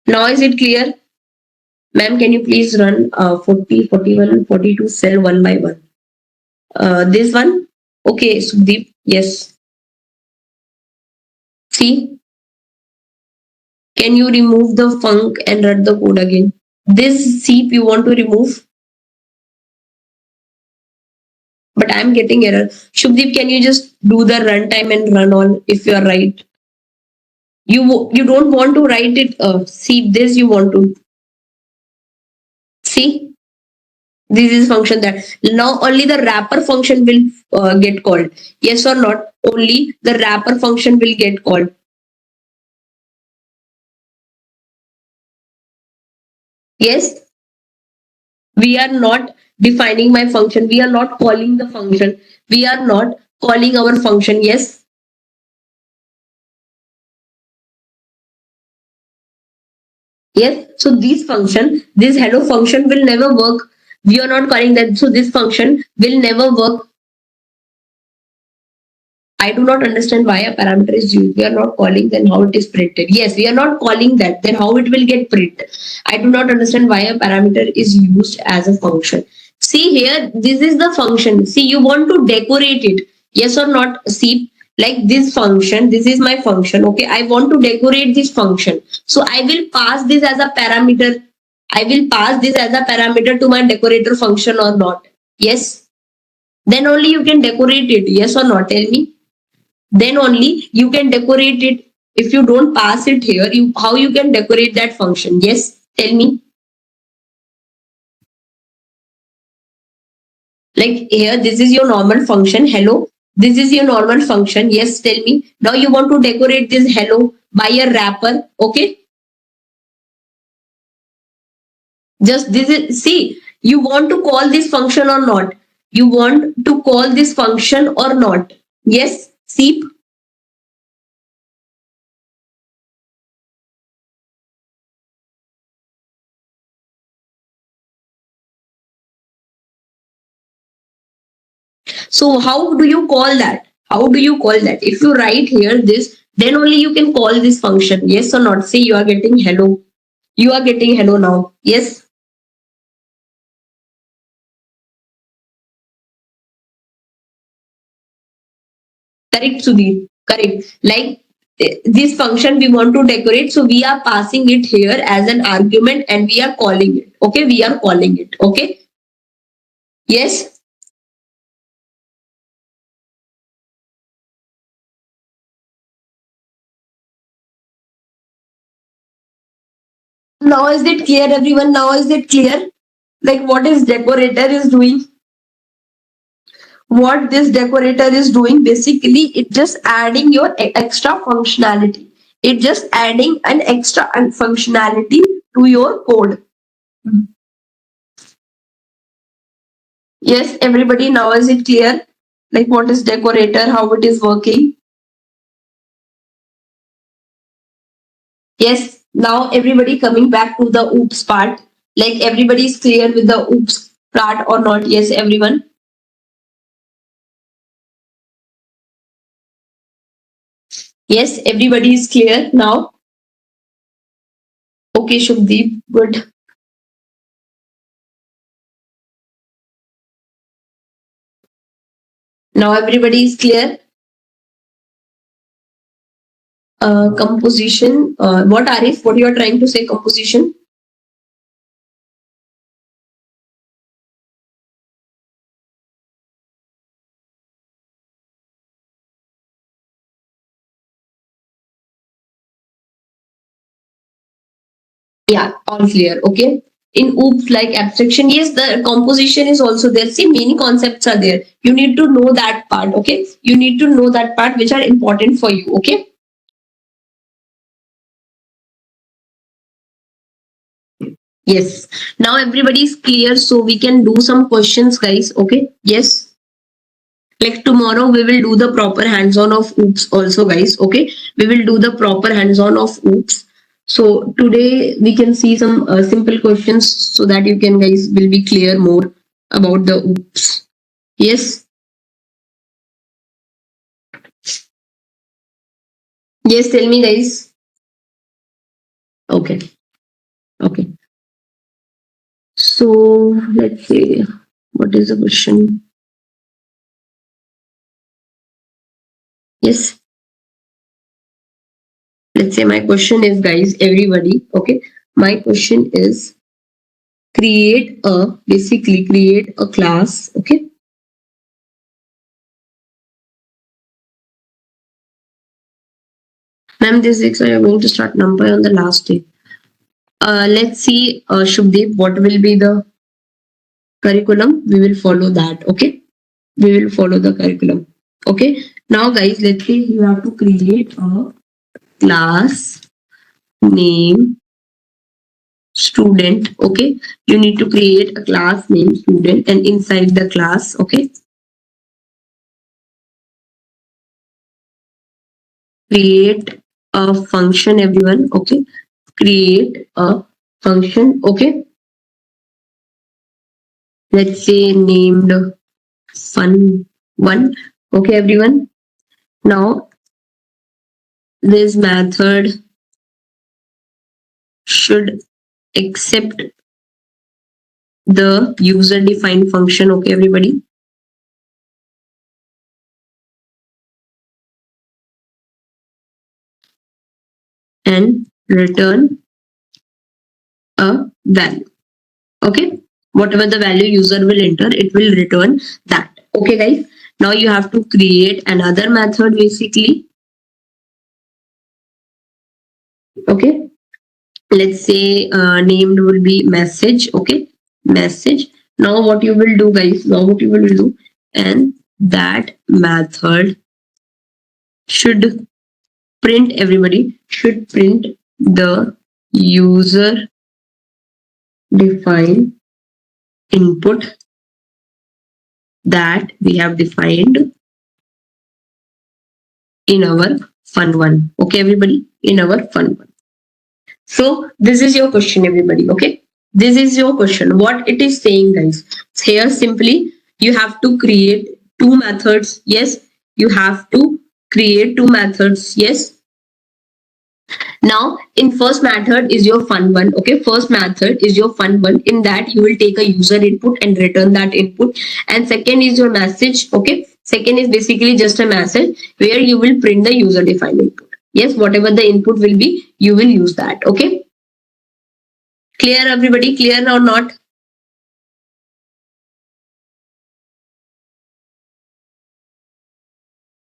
Now is it clear? Ma'am, can you please run 40, 41, 42 cell one by one? This one? Okay, Sudeep. Yes. See, can you remove the func and run the code again? This seep you want to remove, but I'm getting error. Shubdeep, can you just do the runtime and run on if you are right? You don't want to write it. See this you want to see. This is function that now only the wrapper function will get called. Yes or not? Only the wrapper function will get called. Yes, we are not defining my function. We are not calling the function. We are not calling our function. Yes. Yes. So this function, this hello function will never work. We are not calling that. So this function will never work. I do not understand why a parameter is used. We are not calling, then how it is printed. Yes, we are not calling that, then how it will get printed. I do not understand why a parameter is used as a function. See here, this is the function. See, you want to decorate it. Yes or not, see? Like this function, this is my function, okay? I want to decorate this function. So I will pass this as a parameter. I will pass this as a parameter to my decorator function or not? Yes. Then only you can decorate it. Yes or not? Tell me. Then only you can decorate it. If you don't pass it here, how you can decorate that function? Yes. Tell me. Like here, this is your normal function. Hello. This is your normal function. Yes, tell me. Now you want to decorate this hello by a wrapper. Okay. Just this is, see, you want to call this function or not? You want to call this function or not? Yes, see. So how do you call that? How do you call that? If you write here this, then only you can call this function. Yes or not? See, you are getting hello. You are getting hello now. Yes. Correct, Sudhir. Correct. Like this function we want to decorate, so we are passing it here as an argument and we are calling it. Okay, we are calling it. Okay. Yes. Now is it clear, everyone? Now is it clear? Like what is decorator is doing? What this decorator is doing, basically it just adding your extra functionality. It just adding an extra functionality to your code. Yes, everybody, now is it clear? Like what is decorator, how it is working? Yes, now everybody coming back to the oops part. Like everybody is clear with the oops part or not? Yes, everyone. Yes, everybody is clear now. Okay, Shubdeep, good. Now everybody is clear. Composition. What Arif? What you are trying to say? Composition. Yeah, all clear. Okay. In oops, like abstraction, yes, the composition is also there. See, many concepts are there. You need to know that part. Okay. You need to know that part which are important for you. Okay. Yes. Now everybody is clear, so we can do some questions, guys. Okay. Yes. Like tomorrow we will do the proper hands-on of oops also, guys. Okay. We will do the proper hands-on of oops. So today we can see some simple questions so that you can guys will be clear more about the oops. Yes. Yes. Tell me, guys. Okay. Okay. So let's see. What is the question? Yes. Let's say my question is, guys, everybody. Okay. My question is basically create a class. Okay. Ma'am, this week so you're going to start number on the last day. Let's see, Shubdeep, what will be the curriculum? We will follow that. Okay. We will follow the curriculum. Okay. Now, guys, let's say you have to create a class name student. Okay. You need to create a class name student, and inside the class, okay, create a function, everyone. Okay. Create a function. Okay. Let's say named fun one. Okay, everyone. Now this method should accept the user defined function. Okay, everybody. and return a value. Okay, whatever the value user will enter, it will return that. Okay, guys. Now you have to create another method basically. Okay, let's say named will be message. Okay, message. Now what you will do, guys? Now what you will do, and that method should print, everybody should print the user defined input that we have defined in our fun one. Okay, everybody, in our fun one. So this is your question, everybody. Okay, this is your question. What it is saying, guys? Here simply you have to create two methods. Yes, you have to create two methods. Yes. Now, in first method is your fun one. Okay, first method is your fun one. In that you will take a user input and return that input. And second is your message. Okay, second is basically just a message where you will print the user defined input. Yes, whatever the input will be, you will use that. Okay, clear, everybody? Clear or not?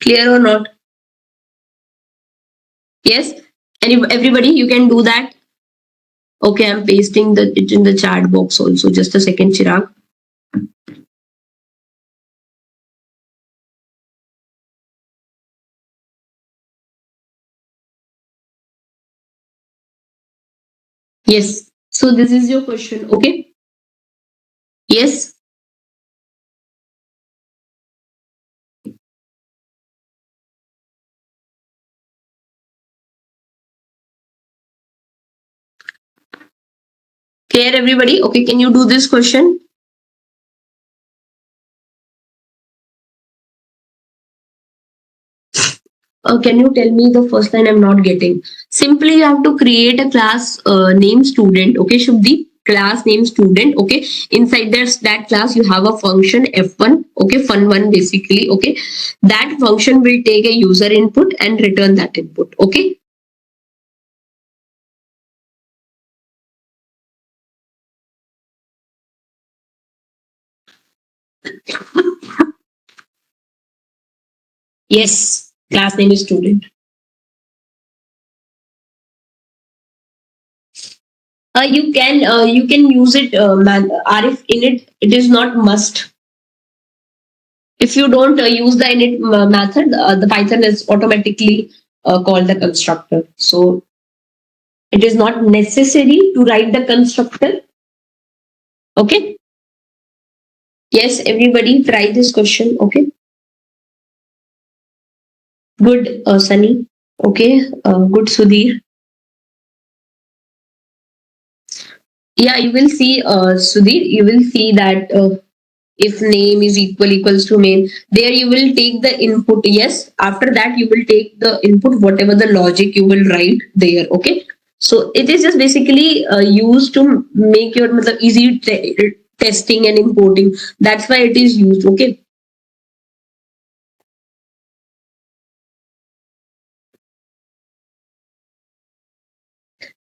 Clear or not? Yes. And everybody, you can do that. Okay, I'm pasting it in the chat box also. Just a second, Chirag. Yes. So this is your question. Okay. Yes. Clear, everybody? Okay. Can you do this question? Can you tell me the first line? I'm not getting. Simply, you have to create a class name student. Okay, Shubdi, class name student. Okay, inside that class you have a function f1. Okay, fun one basically. Okay, that function will take a user input and return that input. Okay. Yes, class name is student. You can use it, Arif. In it is not must. If you don't use the init method, the Python is automatically called the constructor. So it is not necessary to write the constructor. Okay. Yes, everybody try this question. Okay. Good, Sunny. Okay. Good, Sudhir. Yeah, you will see, Sudhir. You will see that if name is equals to main, there you will take the input. Yes. After that, you will take the input, whatever the logic you will write there. Okay. So it is just basically used to make your easy testing and importing. That's why it is used. Okay.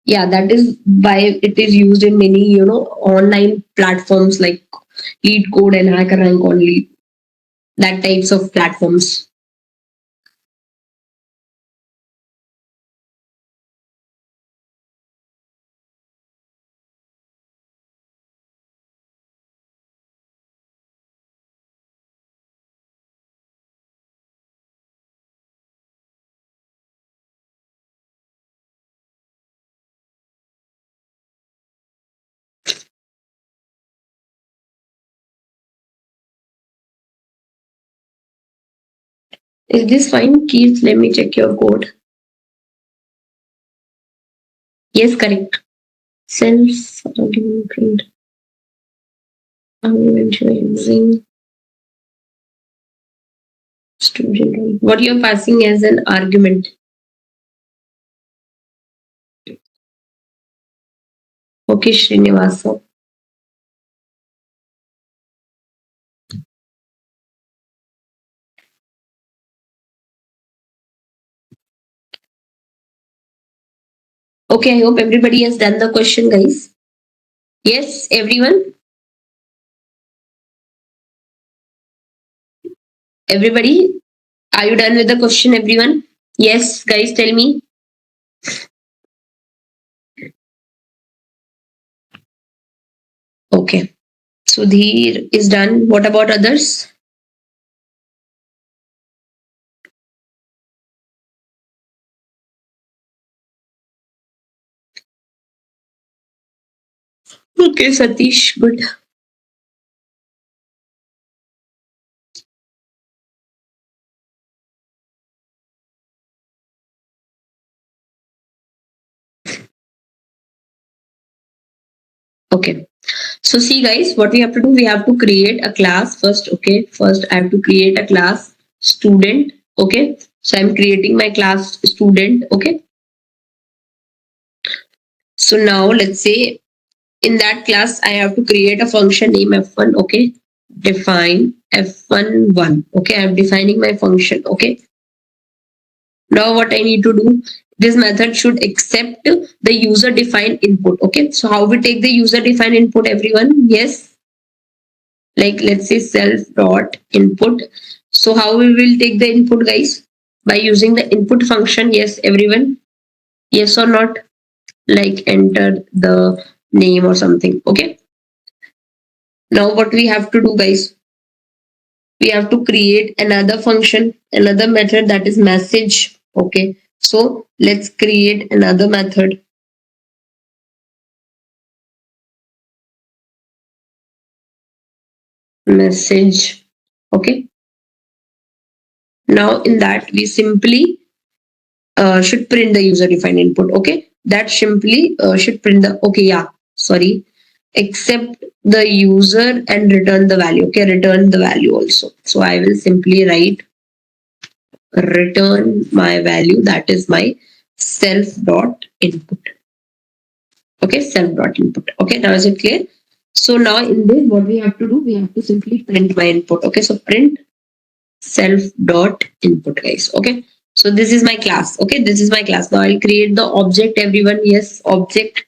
Yeah, that is why it is used in many online platforms like Lead Code and HackerRank only. That types of platforms. Is this fine, Keith? Let me check your code. Yes, correct. Self argument. Argument you're using student. What you're passing as an argument. Okay, Srinivasa. Okay, I hope everybody has done the question, guys. Yes, everyone? Everybody? Are you done with the question, everyone? Yes, guys, tell me. Okay. Sudhir is done. What about others? Okay, Satish, good. Okay. So see guys, what we have to do, we have to create a class first. Okay. First I have to create a class student. Okay. So I'm creating my class student. Okay. So now let's say in that class, I have to create a function name f1. Okay. Define f11. Okay. I'm defining my function. Okay. Now what I need to do, this method should accept the user defined input. Okay. So how we take the user defined input, everyone? Yes. Like let's say self dot input. So how we will take the input, guys? By using the input function. Yes, everyone. Yes or not? Like enter the name or something. Okay. Now what we have to do, guys? We have to create another function, another method, that is message. Okay. So let's create another method. Message. Okay. Now in that we simply should print the user defined input. Okay. That simply should print the, okay, yeah, sorry, accept the user and return the value. Okay. Return the value also. So I will simply write return my value, that is my self dot input. Okay. Self dot input. Okay. Now is it clear? So now in this, what we have to do, we have to simply print my input. Okay. So print self dot input, guys. Okay. So this is my class. Okay. This is my class. Now I'll create the object, everyone. Yes, object.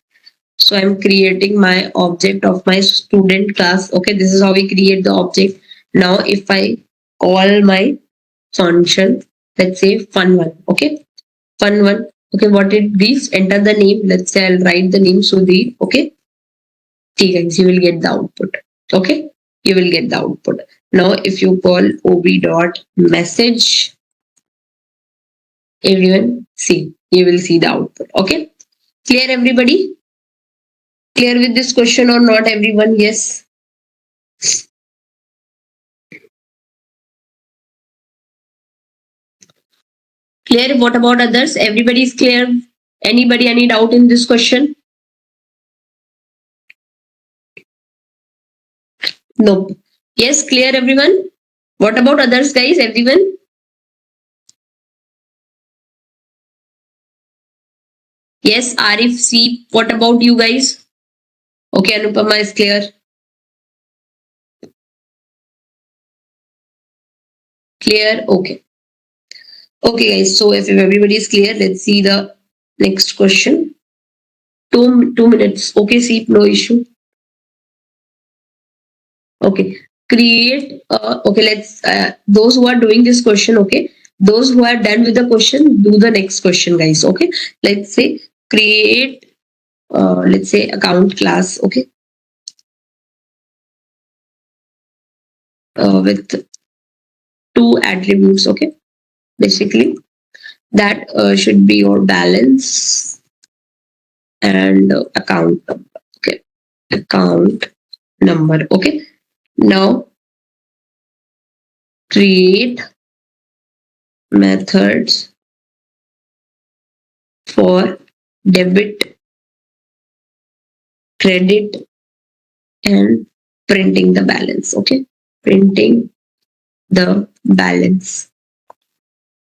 So I'm creating my object of my student class. Okay. This is how we create the object. Now if I call my function, let's say fun one. Okay. Fun one. Okay. What it means, enter the name. Let's say I'll write the name Sudhir. Okay. See guys, you will get the output. Okay. You will get the output. Now if you call ob dot message, everyone, see, you will see the output. Okay. Clear, everybody? Clear with this question or not, everyone? Yes. Clear. What about others? Everybody is clear? Anybody any doubt in this question? No. Yes, clear, everyone? What about others, guys? Everyone? Yes, Arif, C. What about you guys? Okay, Anupama is clear. Clear. Okay. Okay, guys. So if everybody is clear, let's see the next question. 2 minutes. Okay, see, no issue. Okay. Create. Okay, let's. Those who are doing this question. Okay. Those who are done with the question, do the next question, guys. Okay. Let's say create. Let's say account class. Okay. With two attributes. Okay. Basically, that should be your balance and account number. Okay. Account number. Okay. Now create methods for debit, credit, and printing the balance. Okay. Printing the balance.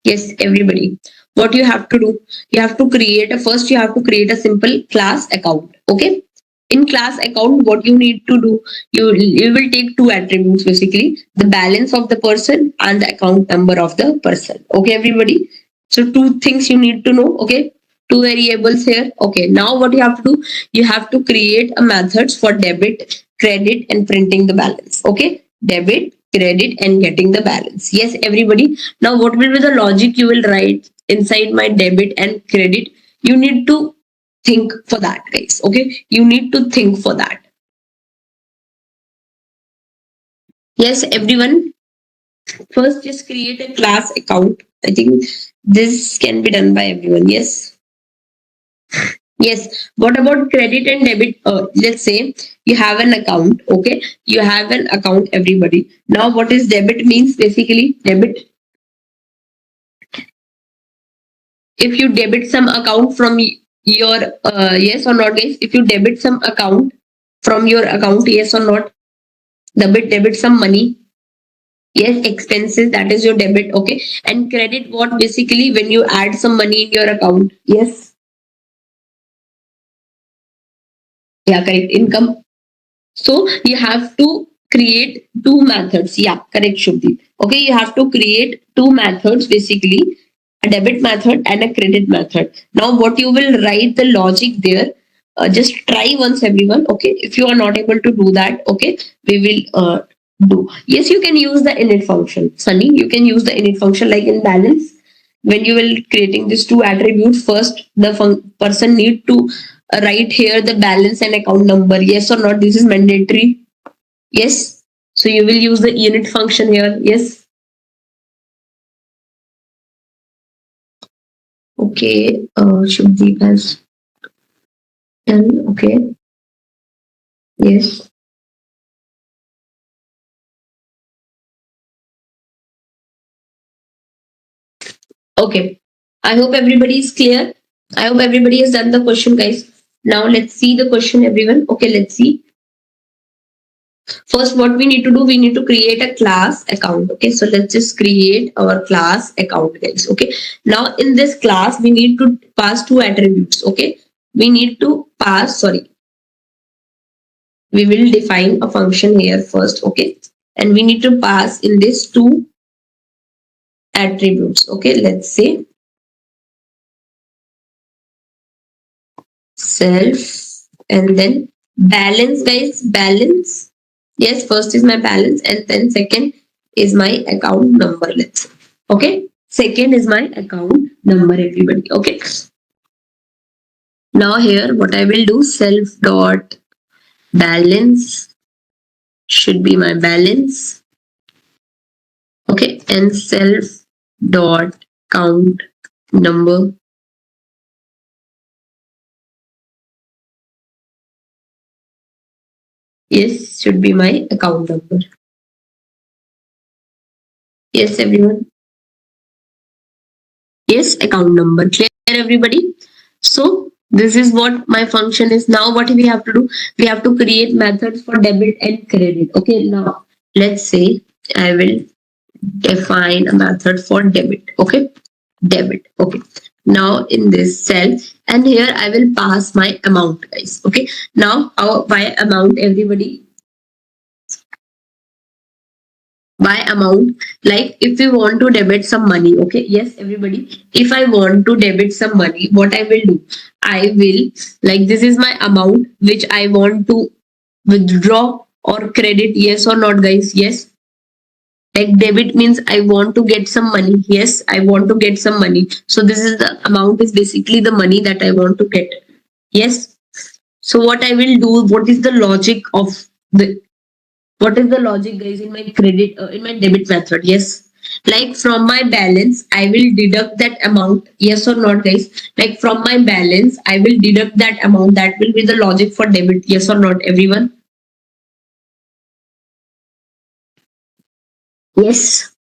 Yes, everybody. What you have to do, you have to create a first, you have to create a simple class account. Okay. In class account, what you need to do, you will take two attributes basically, the balance of the person and the account number of the person. Okay, everybody. So two things you need to know. Okay. two variables here. Okay, now what you have to do, you have to create a methods for debit, credit, and printing the balance. Okay, debit, credit, and getting the balance. Yes, everybody. Now what will be the logic you will write inside my debit and credit? You need to think for that, guys. Okay, you need to think for that. Yes, everyone. First, just create a class account. I think this can be done by everyone. Yes. Yes. What about credit and debit? Let's say you have an account. Okay. You have an account, everybody. Now, what is debit means? Basically, debit. If you debit some account from your, yes or not, guys? If you debit some account from your account, yes or not? Debit some money. Yes, expenses, that is your debit. Okay. And credit, what basically when you add some money in your account. Yes. Yeah, correct. Income. So you have to create two methods. Yeah, correct, Shubdeep. Okay, you have to create two methods basically, a debit method and a credit method. Now, what you will write the logic there, just try once, everyone. Okay, if you are not able to do that, okay, we will do. Yes, you can use the init function. Sunny, you can use the init function like in balance. When you will creating these two attributes, first the person need to write here the balance and account number. Yes or not? This is mandatory. Yes. So you will use the unit function here. Yes. Okay. Shubdeep has done. Okay. Yes. Okay. I hope everybody is clear. I hope everybody has done the question, guys. Now let's see the question, everyone. Okay, let's see. First, what we need to do, we need to create a class account. Okay, so let's just create our class account, guys. Okay, now in this class, we need to pass two attributes. Okay, we need to pass, sorry, we will define a function here first. Okay, and we need to pass in this two attributes. Okay, let's say self and then balance, guys. Balance. Yes, first is my balance, and then second is my account number. Let's say. Okay, second is my account number, everybody. Okay, now here what I will do, self dot balance should be my balance. Okay, and self dot count number. Yes, should be my account number. Yes, everyone. Yes, account number. Clear, everybody? So this is what my function is. Now what we have to do? We have to create methods for debit and credit. Okay, now let's say I will define a method for debit. Okay, debit. Okay. Now in this cell, and here I will pass my amount, guys. Okay. Now by amount, everybody, by amount, like if we want to debit some money. Okay, yes, everybody, if I want to debit some money, what I will do, I will, like, this is my amount which I want to withdraw or credit. Yes or not, guys? Yes. Like debit means I want to get some money. Yes, I want to get some money, so this is the amount, is basically the money that I want to get. Yes. So what I will do, what is the logic of the, what is the logic, guys, in my credit, in my debit method? Yes, like from my balance I will deduct that amount. Yes or not, guys? Like from my balance I will deduct that amount. That will be the logic for debit. Yes or not, everyone? Yes.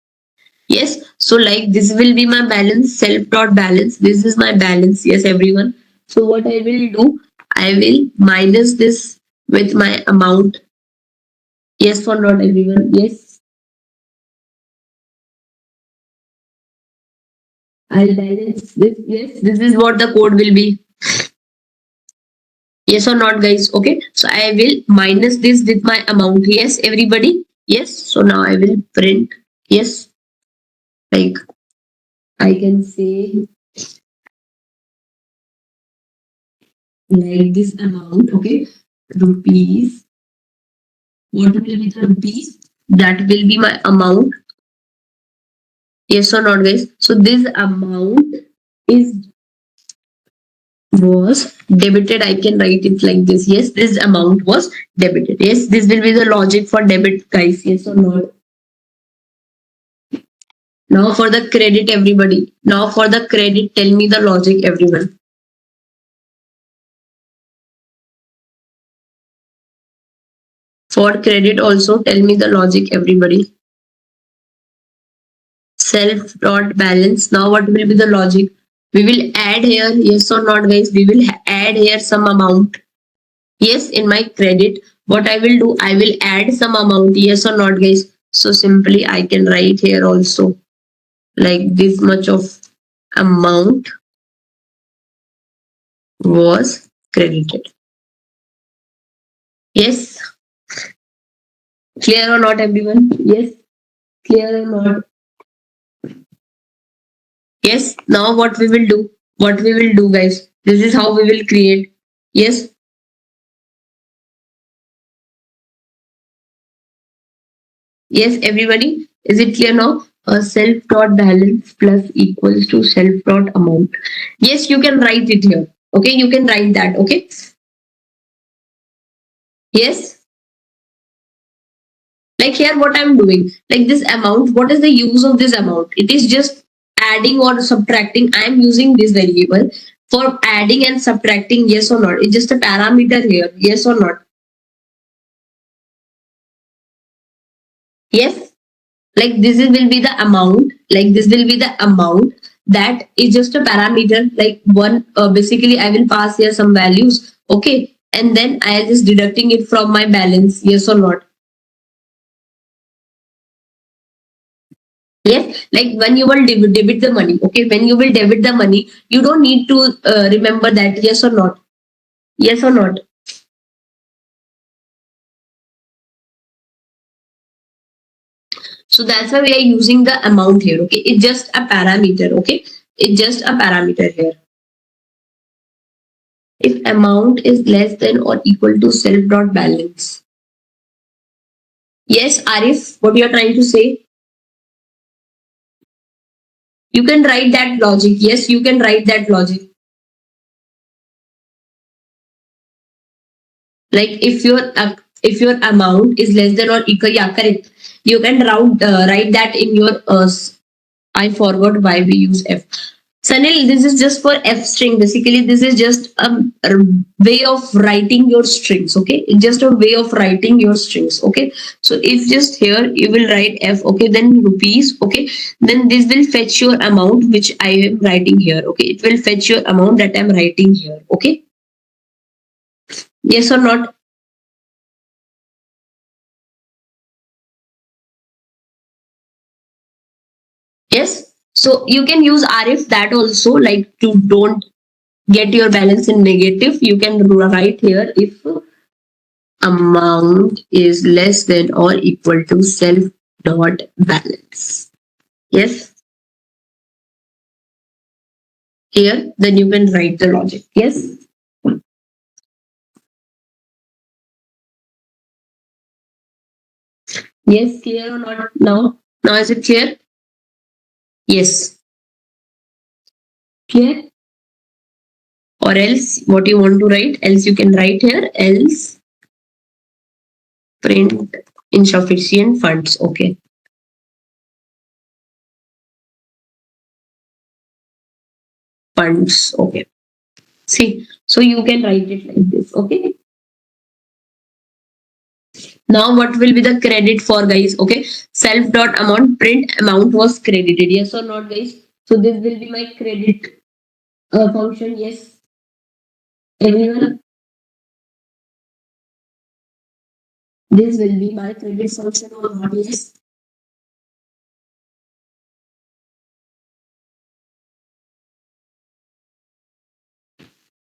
Yes. So like this will be my balance, self dot balance. This is my balance. Yes, everyone. So what I will do, I will minus this with my amount. Yes or not, everyone? Yes. I'll balance this. Yes, this is what the code will be. Yes or not, guys? Okay. So I will minus this with my amount. Yes, everybody. Yes. So now I will print. Yes. Like I can say like this amount, okay, rupees. What will be the rupees? That will be my amount. Yes or not, guys? So this amount is was debited. I can write it like this. Yes, this amount was debited. Yes, this will be the logic for debit, guys. Yes or not? Now for the credit, everybody. Now for the credit, tell me the logic, everyone. For credit also, tell me the logic, everybody. Self dot balance. Now what will be the logic? We will add here, yes or not, guys? We will add here some amount. Yes, in my credit, what I will do, I will add some amount. Yes or not, guys? So simply I can write here also like this much of amount was credited. Yes, clear or not, everyone? Yes, clear or not? Yes, now what we will do? What we will do, guys? This is how we will create. Yes, yes, everybody. Is it clear now? Self dot balance plus equals to self dot amount. Yes, you can write it here. Okay, you can write that. Okay. Yes. Like here, what I'm doing, like this amount, what is the use of this amount? It is just adding or subtracting. I'm using this variable for adding and subtracting. Yes or not? It's just a parameter here. Yes or not? Yes. Like will be the amount. Like this will be the amount. That is just a parameter. Like one, basically, I will pass here some values. Okay. And then I am just deducting it from my balance. Yes or not? Yes, like when you will debit the money, okay, when you will debit the money, you don't need to remember that, yes or not? Yes or not? So that's why we are using the amount here, okay? It's just a parameter, okay? It's just a parameter here. If amount is less than or equal to self dot balance. Yes, Arif, what you are trying to say? You can write that logic. Yes, you can write that logic. Like if your amount is less than or equal, yeah, correct. You can write that in your I forgot why we use F. Sanil, this is just for F string. Basically, this is just a way of writing your strings. Okay, it's just a way of writing your strings. Okay, so if just here you will write F. Okay, then rupees. Okay, then this will fetch your amount which I am writing here. Okay, it will fetch your amount that I'm writing here. Okay, yes or not? Yes. So you can use RF that also, like to don't get your balance in negative. You can write here if amount is less than or equal to self dot balance. Yes. Here, then you can write the logic. Yes. Yes. Clear or not? Now, now is it clear? Yes. Clear. Or else, what you want to write? Else you can write here. Else print insufficient funds. Okay. Funds. Okay. See, so you can write it like this. Okay. Now what will be the credit for, guys? Okay. Self dot amount print amount was credited. Yes or not, guys? So this will be my credit function. Yes. Everyone, this will be my credit function or not? Yes.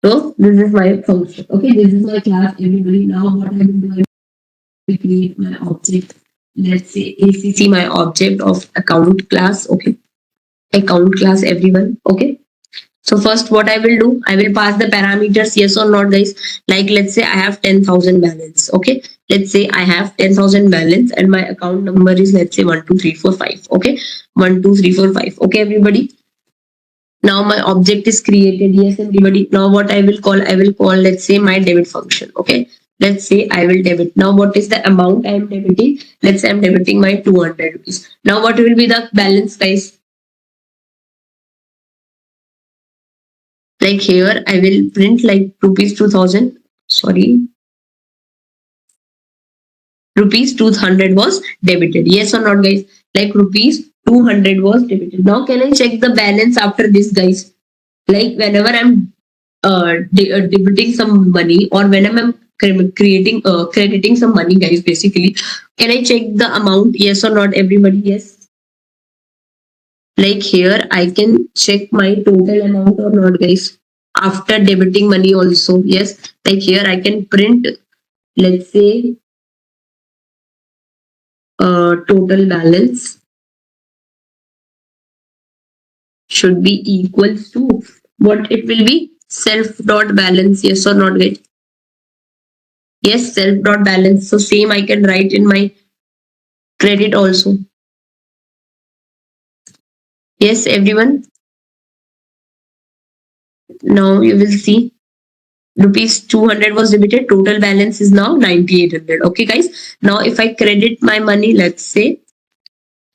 So this is my function. Okay. This is my class. Everybody, now what I will do, I will create my object. Let's say ACC, my object of account class. Okay. Account class, everyone. Okay. So first what I will do, I will pass the parameters yes or not, guys. Like let's say I have 10,000 balance. Okay. Let's say I have 10,000 balance and my account number is let's say 12345. Okay. 12345. Okay, everybody. Now my object is created. Yes, everybody. Now what I will call let's say my debit function. Okay. Let's say I will debit. Now what is the amount I am debiting? Let's say I'm debiting my 200 rupees. Now what will be the balance, guys? Like here I will print like rupees 2000. Sorry, rupees 200 was debited. Yes or not, guys? Like rupees 200 was debited. Now can I check the balance after this, guys? Like whenever I'm debiting some money or whenever I'm creating crediting some money, guys, basically, can I check the amount? Yes or not, everybody? Yes. Like here I can check my total amount or not, guys, after debiting money also. Yes. Like here I can print, let's say, total balance should be equals to what it will be, self dot balance. Yes or not, guys? Yes, self dot balance. So same I can write in my credit also. Yes, everyone. Now you will see rupees 200 was debited. Total balance is now 9800. Okay, guys. Now if I credit my money, let's say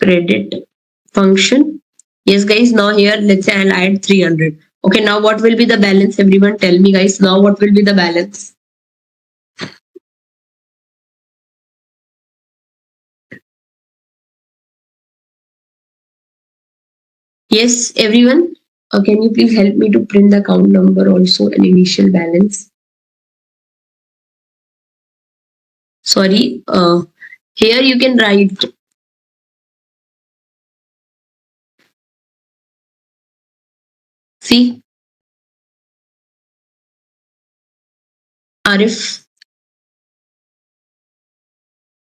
credit function. Yes, guys. Now here, let's say I'll add 300. Okay, now what will be the balance? Everyone tell me, guys. Now what will be the balance? Yes, everyone. Can you please help me to print the account number also and initial balance? Sorry. Here you can write. See, Arif.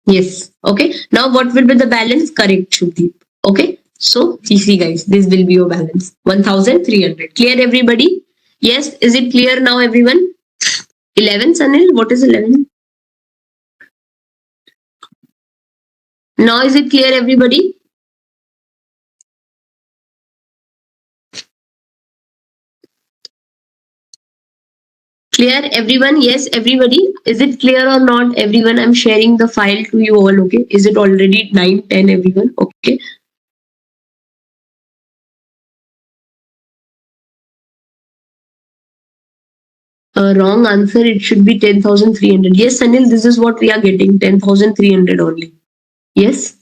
Yes. Okay. Now what will be the balance? Correct, Shubdeep. Okay. So see, guys, this will be your balance. 1300. Clear, everybody? Yes. Is it clear now, everyone? 11, Sanil. What is 11? Now is it clear, everybody? Clear, everyone? Yes, everybody. Is it clear or not, everyone? I'm sharing the file to you all. Okay. Is it already 9, 10, everyone? Okay. Wrong answer. It should be 10,300. Yes, Sanil, this is what we are getting. 10,300 only. Yes.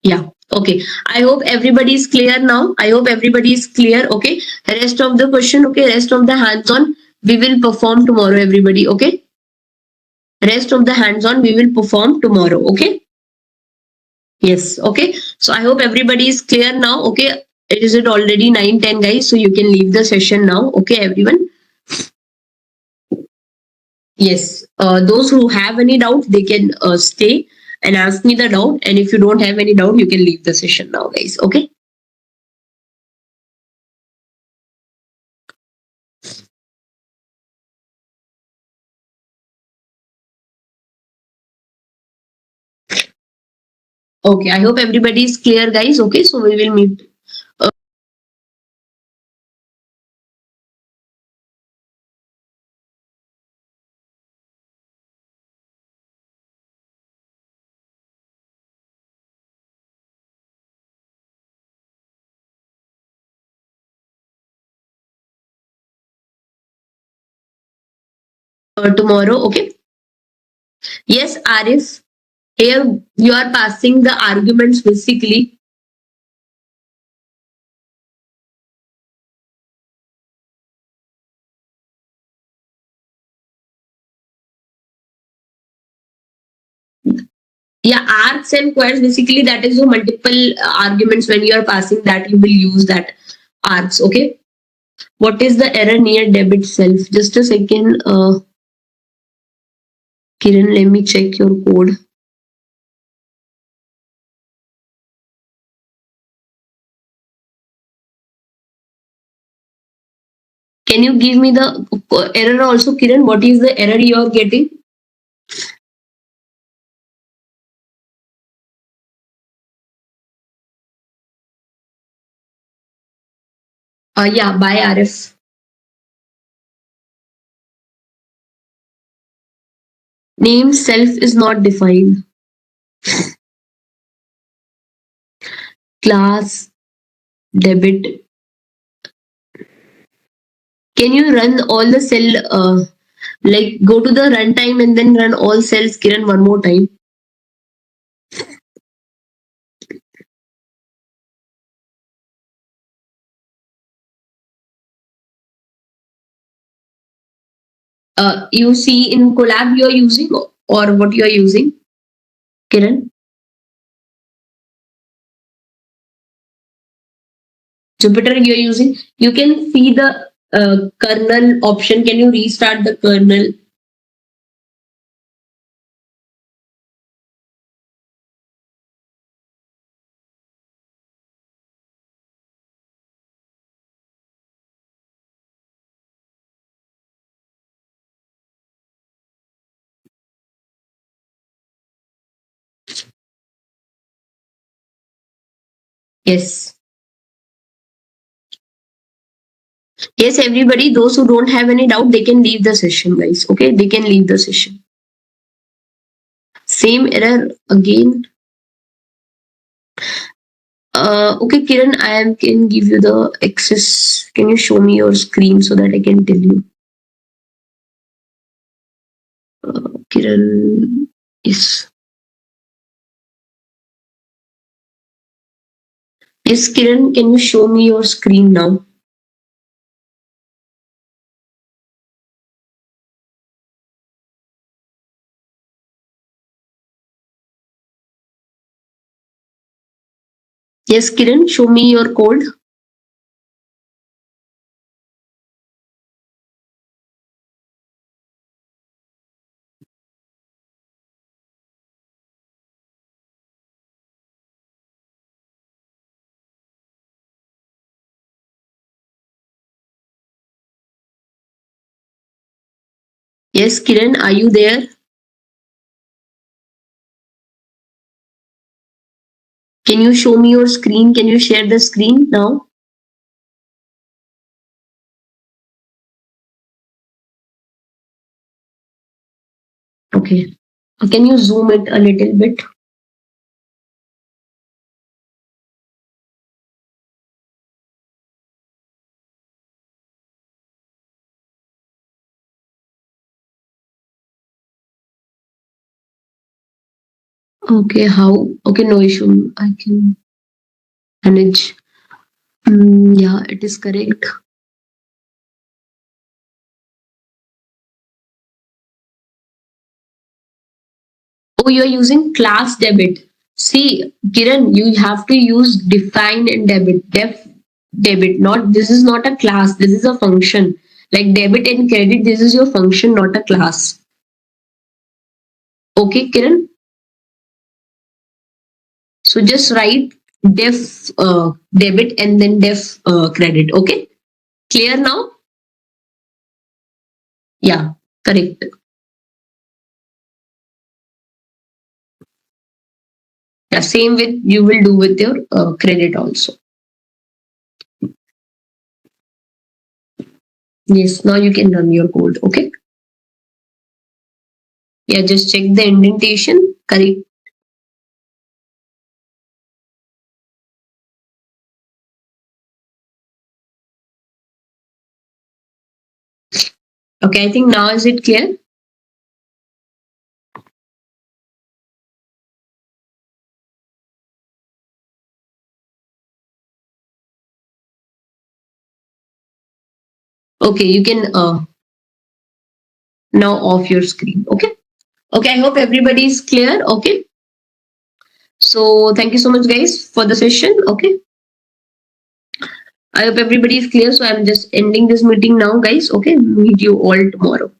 Yeah. Okay. I hope everybody is clear now. I hope everybody is clear. Okay. Rest of the question. Okay. Rest of the hands on. We will perform tomorrow, everybody. Okay. Rest of the hands on. We will perform tomorrow. Okay. Yes. Okay. So I hope everybody is clear now. Okay. Is it already 9, 10, guys? So you can leave the session now. Okay, everyone. Yes. Those who have any doubt, they can stay and ask me the doubt. And if you don't have any doubt, you can leave the session now, guys. Okay. Okay. I hope everybody is clear, guys. Okay. So we will meet. Tomorrow. Okay. Yes, Arif. Here you are passing the arguments basically. Yeah, arcs and squares basically that is your multiple arguments when you are passing that you will use that arcs. Okay. What is the error near debit self? Just a second. Kiran, let me check your code. Can you give me the error also, Kiran? What is the error you are getting? Yeah, by RF. Name self is not defined. Class, debit. Can you run all the cell, like go to the runtime and then run all cells, Kiran, one more time? You see in Colab you are using, or what you are using, Kiran? Jupyter you are using. You can see the kernel option. Can you restart the kernel? Yes. Yes, everybody, those who don't have any doubt, they can leave the session, guys. Okay, they can leave the session. Same error again. Okay, Kiran, can give you the access. Can you show me your screen so that I can tell you? Kiran, yes. Yes, Kiran, can you show me your screen now? Yes, Kiran, show me your code. Yes, Kiran, are you there? Can you show me your screen? Can you share the screen now? Okay. Can you zoom it a little bit? Okay, how? Okay, no issue. I can manage. Yeah, it is correct. Oh, you're using class debit. See, Kiran, you have to use define and debit. Debit. Not this is not a class. This is a function. Like debit and credit. This is your function, not a class. Okay, Kiran. So just write def debit and then def credit. Okay, clear now? Yeah, correct. Yeah, same with you will do with your credit also. Yes, now you can run your code. Okay. Yeah, just check the indentation. Correct. Okay, I think now is it clear? Okay, you can now off your screen. Okay. Okay, I hope everybody is clear. Okay. So thank you so much, guys, for the session. Okay. I hope everybody is clear. So I'm just ending this meeting now, guys. Okay. Meet you all tomorrow.